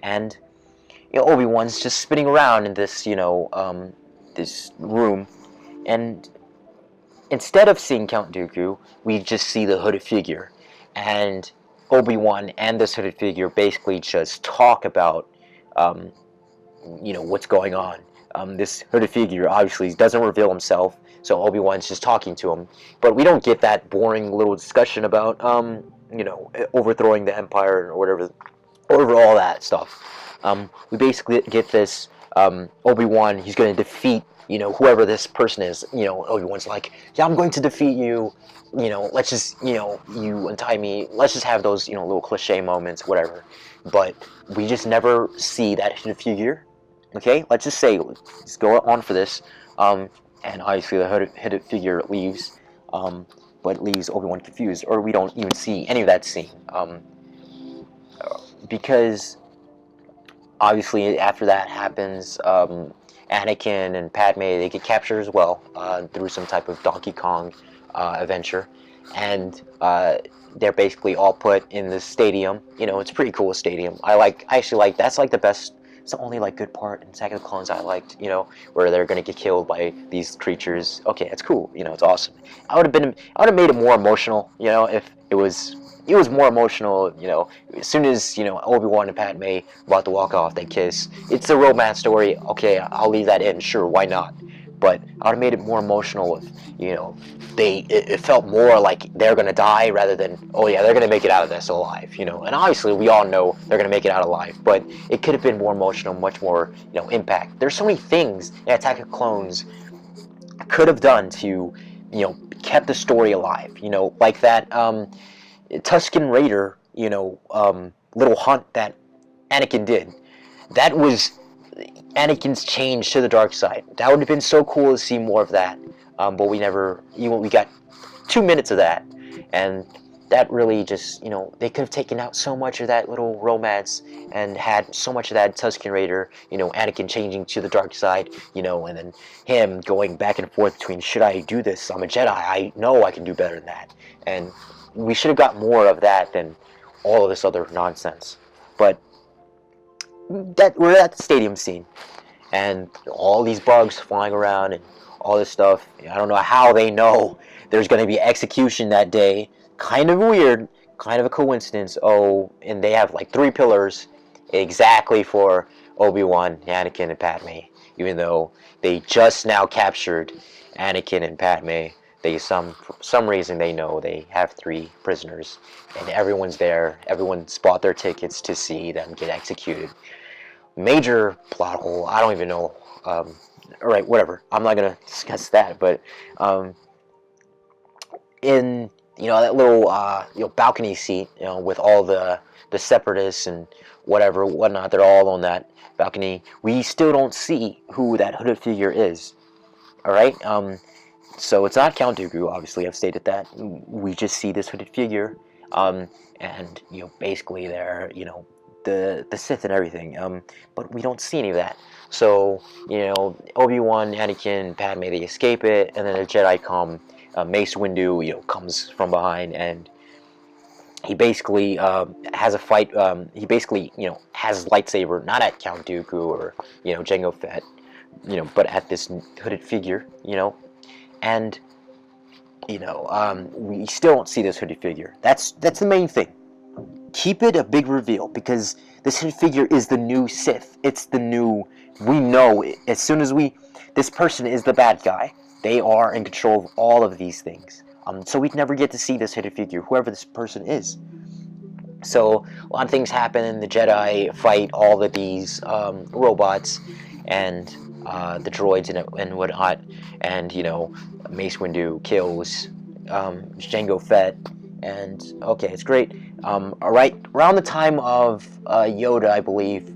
and Obi-Wan's just spinning around in this, this room, and instead of seeing Count Dooku, we just see the hooded figure, and Obi-Wan and this hooded figure basically just talk about, what's going on. This hooded figure obviously doesn't reveal himself, so Obi-Wan's just talking to him. But we don't get that boring little discussion about, overthrowing the Empire or whatever, over all that stuff. We basically get this, Obi-Wan, he's going to defeat whoever this person is, Obi-Wan's like, yeah, I'm going to defeat you. Let's just, you untie me. Let's just have those, little cliche moments, whatever. But we just never see that hidden figure. Okay, let's go on for this. And obviously the hidden figure leaves, but leaves Obi-Wan confused, or we don't even see any of that scene. Because obviously after that happens, Anakin and Padme, they get captured as well, through some type of Donkey Kong adventure, and they're basically all put in this stadium. It's a pretty cool stadium. I actually like, that's like the best. It's the only like good part in Attack of the Clones I liked. Where they're gonna get killed by these creatures. Okay, it's cool. It's awesome. I would have made it more emotional. If it was more emotional. As soon as Obi-Wan and Padme about to walk off, they kiss. It's a romance story. Okay, I'll leave that in. Sure, why not? But I would have made it more emotional if it felt more like they're gonna die rather than, oh yeah, they're gonna make it out of this alive. And obviously we all know they're gonna make it out alive, but it could have been more emotional, much more impact. There's so many things that Attack of Clones could have done to kept the story alive. Like that Tusken Raider, little hunt that Anakin did. That was Anakin's change to the dark side. That would have been so cool to see more of that. But we never, we got 2 minutes of that, and that really just, they could have taken out so much of that little romance and had so much of that Tusken Raider, Anakin changing to the dark side, and then him going back and forth between, should I do this? I'm a Jedi. I know I can do better than that. And we should have got more of that than all of this other nonsense. But we're at the stadium scene, and all these bugs flying around and all this stuff. I don't know how they know there's going to be execution that day. Kind of weird, kind of a coincidence. Oh, and they have like 3 pillars exactly for Obi-Wan, Anakin, and Padme. Even though they just now captured Anakin and Padme, for some reason they know they have 3 prisoners, and everyone's there. Everyone's bought their tickets to see them get executed. Major plot hole. I don't even know. All right, whatever. I'm not gonna discuss that. But in that little balcony seat, with all the separatists and whatnot, they're all on that balcony. We still don't see who that hooded figure is. All right. So it's not Count Dooku. Obviously, I've stated that. We just see this hooded figure, and basically they're the Sith and everything, but we don't see any of that. So Obi-Wan, Anakin, Padme, they escape it, and then the Jedi come. Mace Windu comes from behind, and he basically has a fight. He basically has his lightsaber not at Count Dooku or Jango Fett, but at this hooded figure, and we still don't see this hooded figure. That's the main thing. Keep it a big reveal, because this hidden figure is the new Sith. It's the new. We know as soon as this person is the bad guy. They are in control of all of these things. So we'd never get to see this hidden figure, whoever this person is. So a lot of things happen, and the Jedi fight all of these robots and the droids and whatnot. And Mace Windu kills Jango Fett. And okay, it's great. Right around the time of Yoda, I believe,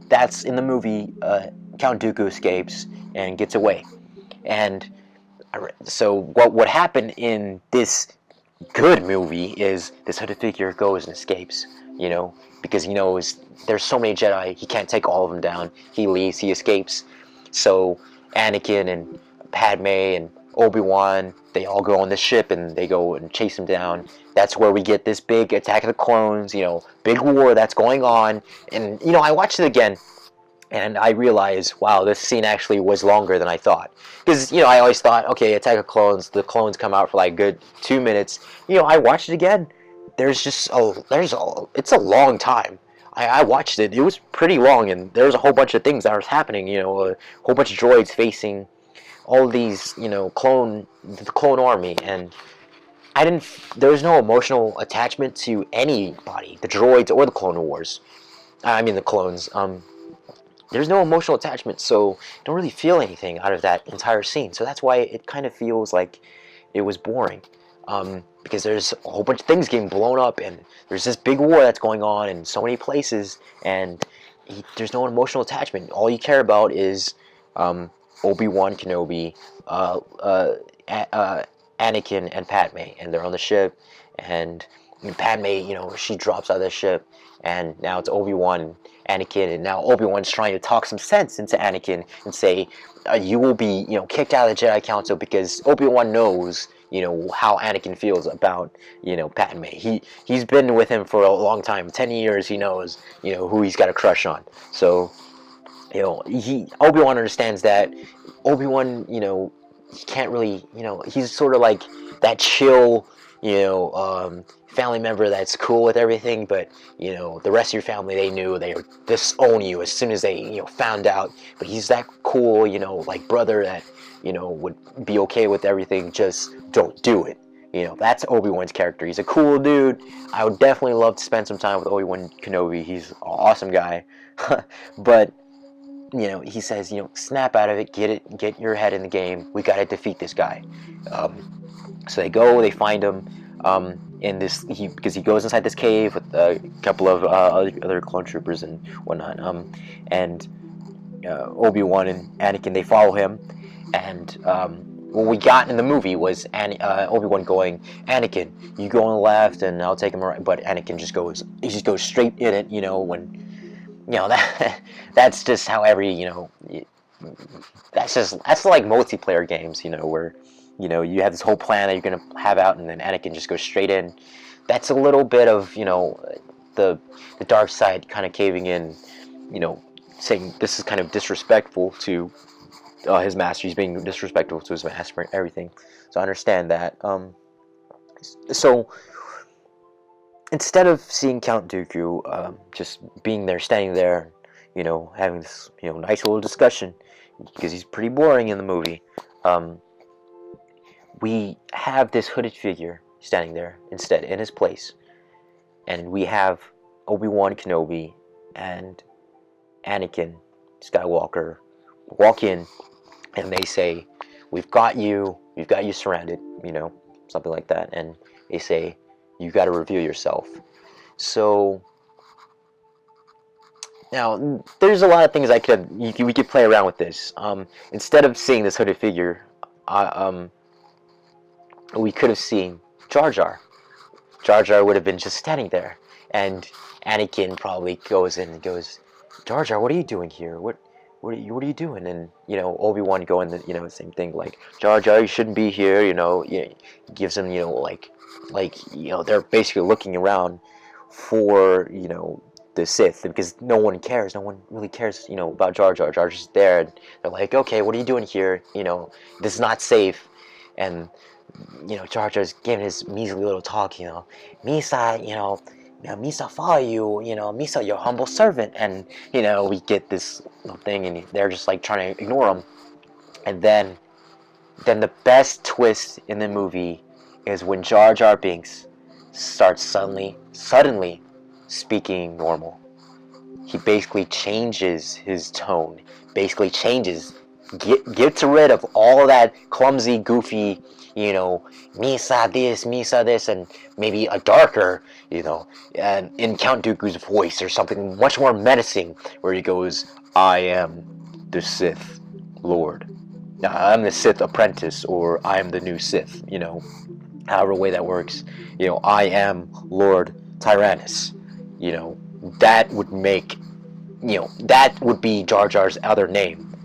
that's in the movie. Count Dooku escapes and gets away, and so what would happen in this good movie is this hooded figure goes and escapes. Because he knows there's so many Jedi, he can't take all of them down. He leaves, he escapes. So Anakin and Padme and Obi-Wan, they all go on the ship and they go and chase him down. That's where we get this big Attack of the Clones, big war that's going on. And, I watched it again, and I realized, wow, this scene actually was longer than I thought. Because, I always thought, okay, Attack of Clones, the clones come out for like good 2 minutes. I watched it again. It's a long time. I watched it. It was pretty long, and there was a whole bunch of things that was happening. A whole bunch of droids facing all these, the clone army, and there was no emotional attachment to anybody, the droids or the Clone Wars. I mean the clones. there's no emotional attachment, so you don't really feel anything out of that entire scene. So that's why it kind of feels like it was boring, because there's a whole bunch of things getting blown up, and there's this big war that's going on in so many places, and there's no emotional attachment. All you care about is Obi-Wan Kenobi, uh, uh, Anakin, and Padme, and they're on the ship, and Padme, she drops out of the ship, and now it's Obi-Wan, Anakin, and now Obi-Wan's trying to talk some sense into Anakin and say, you will be, kicked out of the Jedi Council, because Obi-Wan knows, how Anakin feels about, Padme. He's been with him for a long time, 10 years. He knows, who he's got a crush on. So, Obi-Wan understands that. Obi-Wan, he can't really, he's sort of like that chill, family member that's cool with everything, but the rest of your family, they knew they would disown you as soon as they found out. But he's that cool, like brother that would be okay with everything, just don't do it. That's Obi-Wan's character. He's a cool dude. I would definitely love to spend some time with Obi-Wan Kenobi. He's an awesome guy. But he says, snap out of it, get your head in the game. We got to defeat this guy. So they go, they find him in this, because he goes inside this cave with a couple of other clone troopers and whatnot. And Obi-Wan and Anakin, they follow him. And what we got in the movie was Obi-Wan going, Anakin, you go on the left and I'll take him right. But Anakin just goes straight in it, when that's just how that's like multiplayer games, where you have this whole plan that you're gonna have out, and then Anakin just goes straight in. That's a little bit of the dark side kind of caving in, saying this is kind of disrespectful to his master. He's being disrespectful to his master and everything. So I understand that. So instead of seeing Count Dooku just being there, standing there, having this nice little discussion, because he's pretty boring in the movie, we have this hooded figure standing there instead in his place, and we have Obi-Wan Kenobi and Anakin Skywalker walk in, and they say, we've got you surrounded, something like that, and they say, you got to reveal yourself. So now there's a lot of things we could play around with this. Instead of seeing this hooded figure, we could have seen Jar Jar. Jar Jar would have been just standing there, and Anakin probably goes in and goes, Jar Jar, what are you doing here? What are you doing? And Obi-Wan going the same thing, like, Jar Jar, you shouldn't be here. Gives him they're basically looking around for the Sith, because no one cares. No one really cares about Jar Jar. Jar Jar's there, and they're like, okay, what are you doing here? This is not safe. And Jar Jar's giving his measly little talk. Misa, Misa follow you. Misa, your humble servant. And we get this little thing, and they're just like trying to ignore him. And then the best twist in the movie is when Jar Jar Binks starts suddenly speaking normal. He basically changes his tone, gets rid of all that clumsy, goofy, Misa this, and maybe a darker, and in Count Dooku's voice, or something much more menacing, where he goes, I am the Sith Lord. I'm the Sith apprentice, or I am the new Sith, however way that works. I am Lord Tyrannus. That would make, that would be Jar Jar's other name,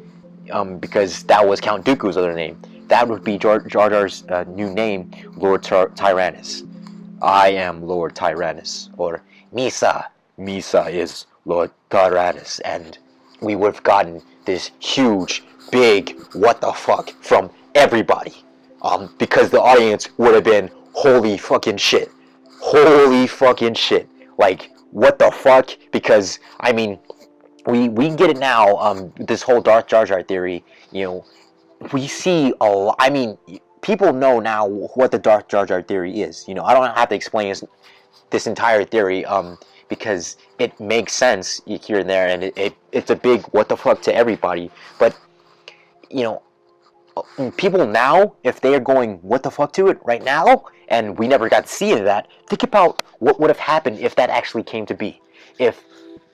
because that was Count Dooku's other name. That would be Jar Jar's new name, Lord Tyrannus. I am Lord Tyrannus, or Misa is Lord Tyrannus, and we would have gotten this huge, big, what the fuck from everybody, because the audience would have been, holy fucking shit, like, what the fuck? Because I mean, we get it now. This whole Darth Jar Jar theory, we see a lot. I mean, people know now what the Darth Jar Jar theory is. I don't have to explain this entire theory. because it makes sense here and there, and it's a big what the fuck to everybody. But you know, people now, if they are going what the fuck to it right now, and we never got to see any of that, think about what would have happened if that actually came to be. If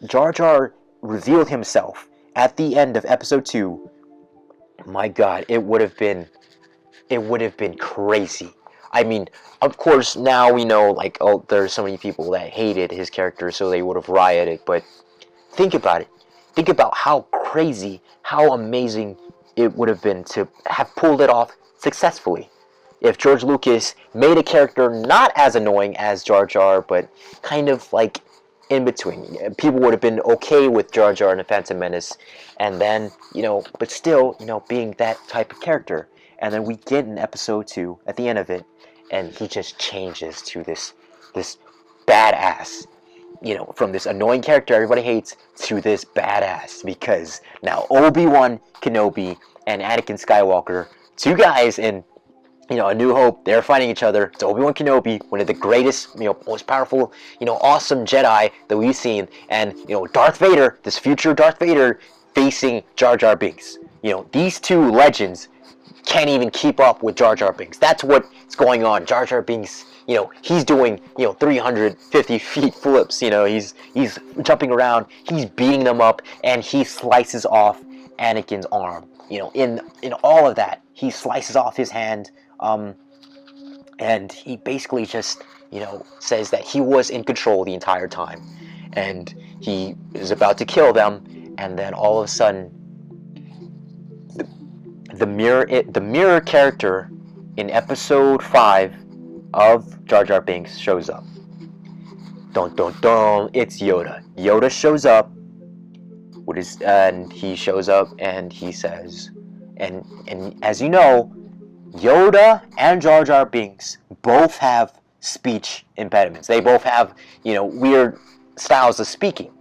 Jar Jar revealed himself at the end of episode 2, my God, it would have been crazy. I mean, of course, now we know, like, oh, there's so many people that hated his character, so they would have rioted, but think about it. Think about how crazy, how amazing it would have been to have pulled it off successfully. If George Lucas made a character not as annoying as Jar Jar, but kind of like in between. People would have been okay with Jar Jar and the Phantom Menace, and then, but still, being that type of character. And then we get in episode 2 at the end of it, and he just changes to this badass, from this annoying character everybody hates to this badass, because now Obi-Wan Kenobi and Anakin Skywalker, two guys in A New Hope, they're fighting each other. It's Obi-Wan Kenobi, one of the greatest, most powerful, awesome Jedi that we've seen, and Darth Vader, this future Darth Vader, facing Jar Jar Binks. These two legends can't even keep up with Jar Jar Binks. That's what's going on. Jar Jar Binks, he's doing 350 feet flips. He's jumping around, he's beating them up, and he slices off Anakin's arm. In all of that, he slices off his hand. And he basically just, says that he was in control the entire time, and he is about to kill them, and then all of a sudden, the mirror character in episode 5 of Jar Jar Binks shows up. Dun dun dun! It's Yoda. Yoda shows up and he shows up and he says, and as you know, Yoda and Jar Jar Binks both have speech impediments. They both have, weird styles of speaking.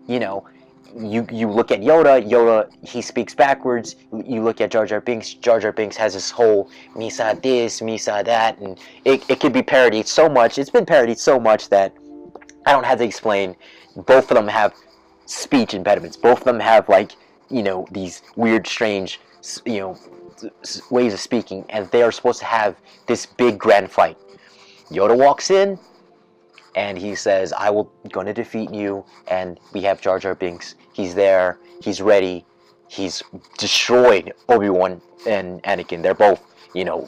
You look at Yoda, he speaks backwards. You look at Jar Jar Binks has this whole Misa this, Misa that, and it could be parodied so much. It's been parodied so much that I don't have to explain. Both of them have speech impediments. Both of them have, like, these weird, strange, ways of speaking, and they are supposed to have this big grand fight. Yoda walks in and he says, I will gonna defeat you, and we have Jar Jar Binks. He's there, he's ready, he's destroyed Obi-Wan and Anakin. They're both,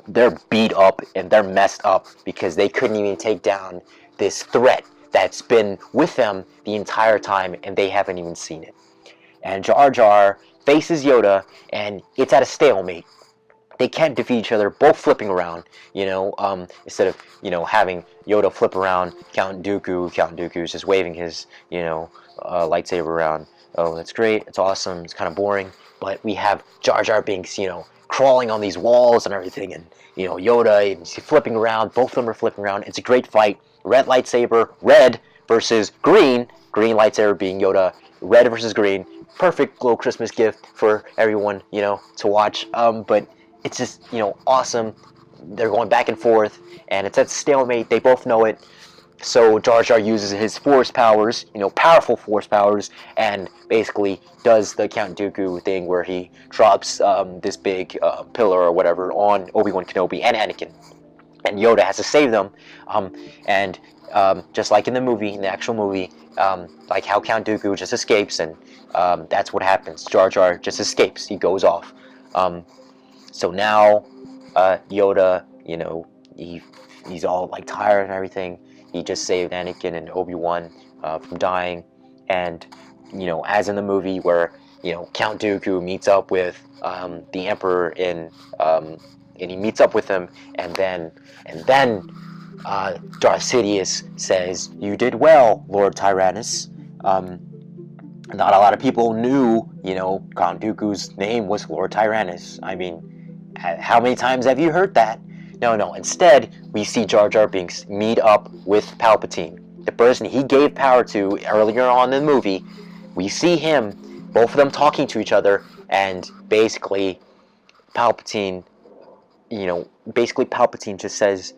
they're beat up and they're messed up because they couldn't even take down this threat that's been with them the entire time, and they haven't even seen it. And Jar Jar faces Yoda, and it's at a stalemate. They can't defeat each other, both flipping around, instead of, having Yoda flip around Count Dooku's just waving his, lightsaber around. Oh, that's great, it's awesome, it's kind of boring, but we have Jar Jar Binks, crawling on these walls and everything, and, Yoda, and he's flipping around, both of them are flipping around. It's a great fight. Red lightsaber, red versus green lightsaber being Yoda, red versus green, perfect little Christmas gift for everyone, to watch, but it's just, awesome. They're going back and forth, and it's at stalemate. They both know it. So Jar Jar uses his force powers, powerful force powers, and basically does the Count Dooku thing where he drops this big pillar or whatever on Obi-Wan Kenobi and Anakin. And Yoda has to save them. And just like in the actual movie, like how Count Dooku just escapes, and that's what happens. Jar Jar just escapes. He goes off. So now Yoda, he's all like tired and everything. He just saved Anakin and Obi-Wan from dying. And, as in the movie where, Count Dooku meets up with the Emperor and he meets up with him, and then Darth Sidious says, "You did well, Lord Tyrannus." Not a lot of people knew, Count Dooku's name was Lord Tyrannus. I mean, how many times have you heard that? No. Instead, we see Jar Jar Binks meet up with Palpatine, the person he gave power to earlier on in the movie. We see him, both of them talking to each other, and basically Palpatine just says,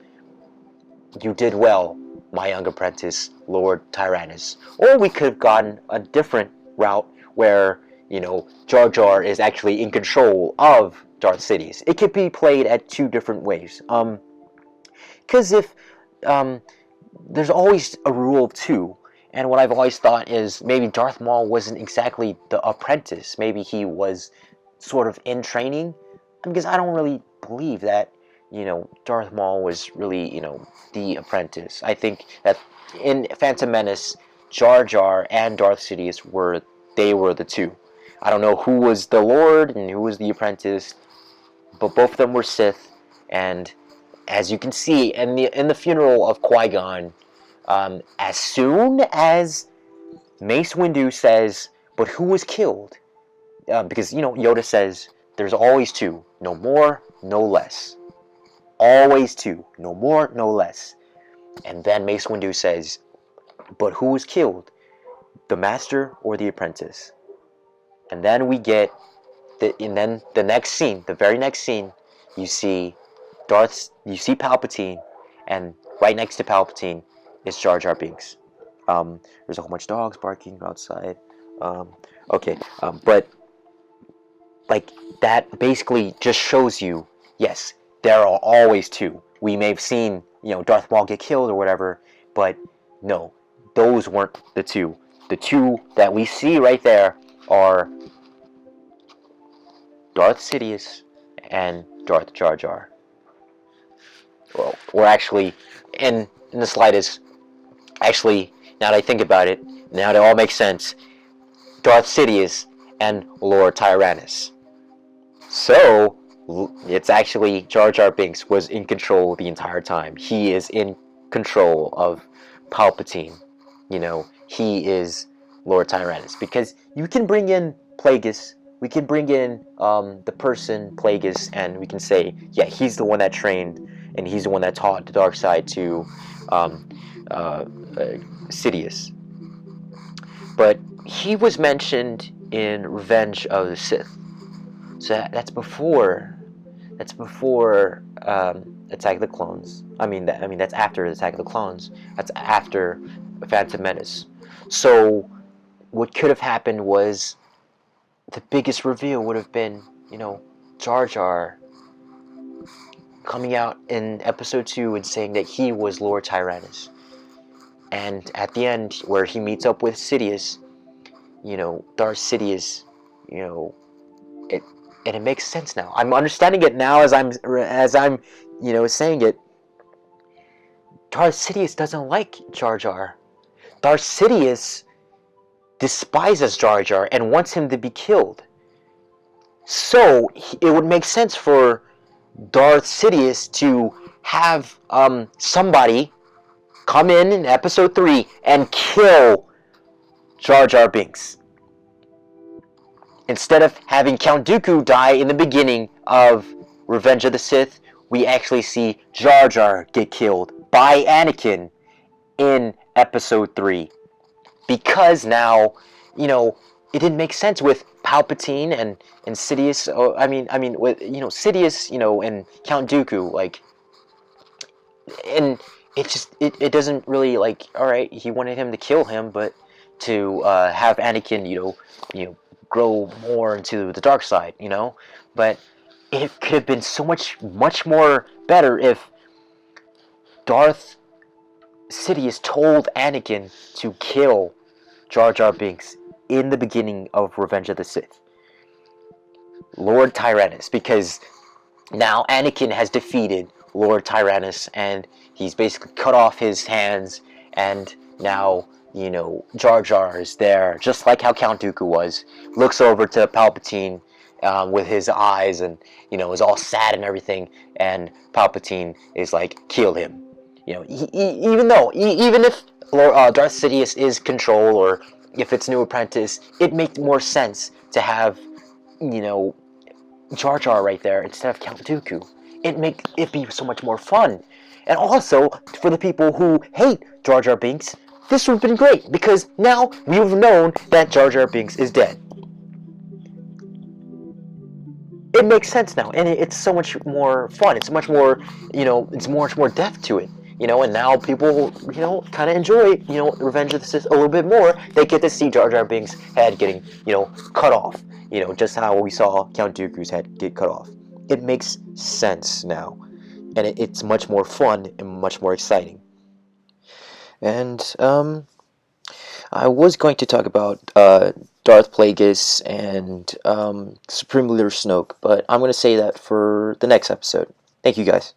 "You did well, my young apprentice, Lord Tyrannus. Or we could have gone a different route where, Jar Jar is actually in control of Darth Sidious. It could be played at two different ways. Because if there's always a rule of two, and what I've always thought is maybe Darth Maul wasn't exactly the apprentice. Maybe he was sort of in training, because I don't really believe that Darth Maul was really the apprentice. I think that in Phantom Menace, Jar Jar and Darth Sidious were the two. I don't know who was the Lord and who was the apprentice, but both of them were Sith. And as you can see in the funeral of Qui-Gon, as soon as Mace Windu says, "But who was killed?" Because Yoda says, "There's always two, no more, no less. Always two, no more, no less." And then Mace Windu says, "But who was killed? The master or the apprentice?" And then we get and then the next scene, the very next scene, you see Palpatine, and right next to Palpatine is Jar Jar Binks. There's a whole bunch of dogs barking outside. But like that basically just shows you, yes, there are always two. We may have seen, Darth Maul get killed or whatever, but no, those weren't the two. The two that we see right there are Darth Sidious and Darth Jar Jar. Well, or actually, in the slightest, actually, now that I think about it, now that it all makes sense, Darth Sidious and Lord Tyrannus. So, it's actually Jar Jar Binks was in control the entire time. He is in control of Palpatine. He is Lord Tyrannus. Because you can bring in Plagueis, we can bring in the person Plagueis, and we can say, yeah, he's the one that trained, and he's the one that taught the dark side to Sidious. But he was mentioned in Revenge of the Sith. So that's before Attack of the Clones. That's after Attack of the Clones. That's after Phantom Menace. So what could have happened was the biggest reveal would have been, Jar Jar coming out in Episode 2 and saying that he was Lord Tyrannus. And at the end, where he meets up with Sidious, Darth Sidious, and it makes sense now. I'm understanding it now as I'm saying it. Darth Sidious doesn't like Jar Jar. Darth Sidious despises Jar Jar and wants him to be killed. So it would make sense for Darth Sidious to have somebody come in Episode 3 and kill Jar Jar Binks. Instead of having Count Dooku die in the beginning of Revenge of the Sith, we actually see Jar Jar get killed by Anakin in Episode 3. Because now, it didn't make sense with Palpatine and Sidious. With Sidious, and Count Dooku, and it doesn't really all right. He wanted him to kill him, but to have Anakin, grow more into the dark side, But it could have been so much more better if Darth Sidious told Anakin to kill Jar Jar Binks in the beginning of Revenge of the Sith. Lord Tyrannus, because now Anakin has defeated Lord Tyrannus and he's basically cut off his hands, and now Jar Jar is there, just like how Count Dooku was, looks over to Palpatine with his eyes and, is all sad and everything, and Palpatine is like, kill him. Even if Darth Sidious is control, or if it's New Apprentice, it makes more sense to have, Jar Jar right there instead of Count Dooku. It'd be so much more fun. And also, for the people who hate Jar Jar Binks, this would have been great, because now we would have known that Jar Jar Binks is dead. It makes sense now, and it's so much more fun. It's much more, it's much more depth to it. And now people, kind of enjoy, Revenge of the Sith a little bit more. They get to see Jar Jar Binks' head getting, cut off. Just how we saw Count Dooku's head get cut off. It makes sense now, and it's much more fun and much more exciting. And I was going to talk about Darth Plagueis and Supreme Leader Snoke, but I'm going to say that for the next episode. Thank you, guys.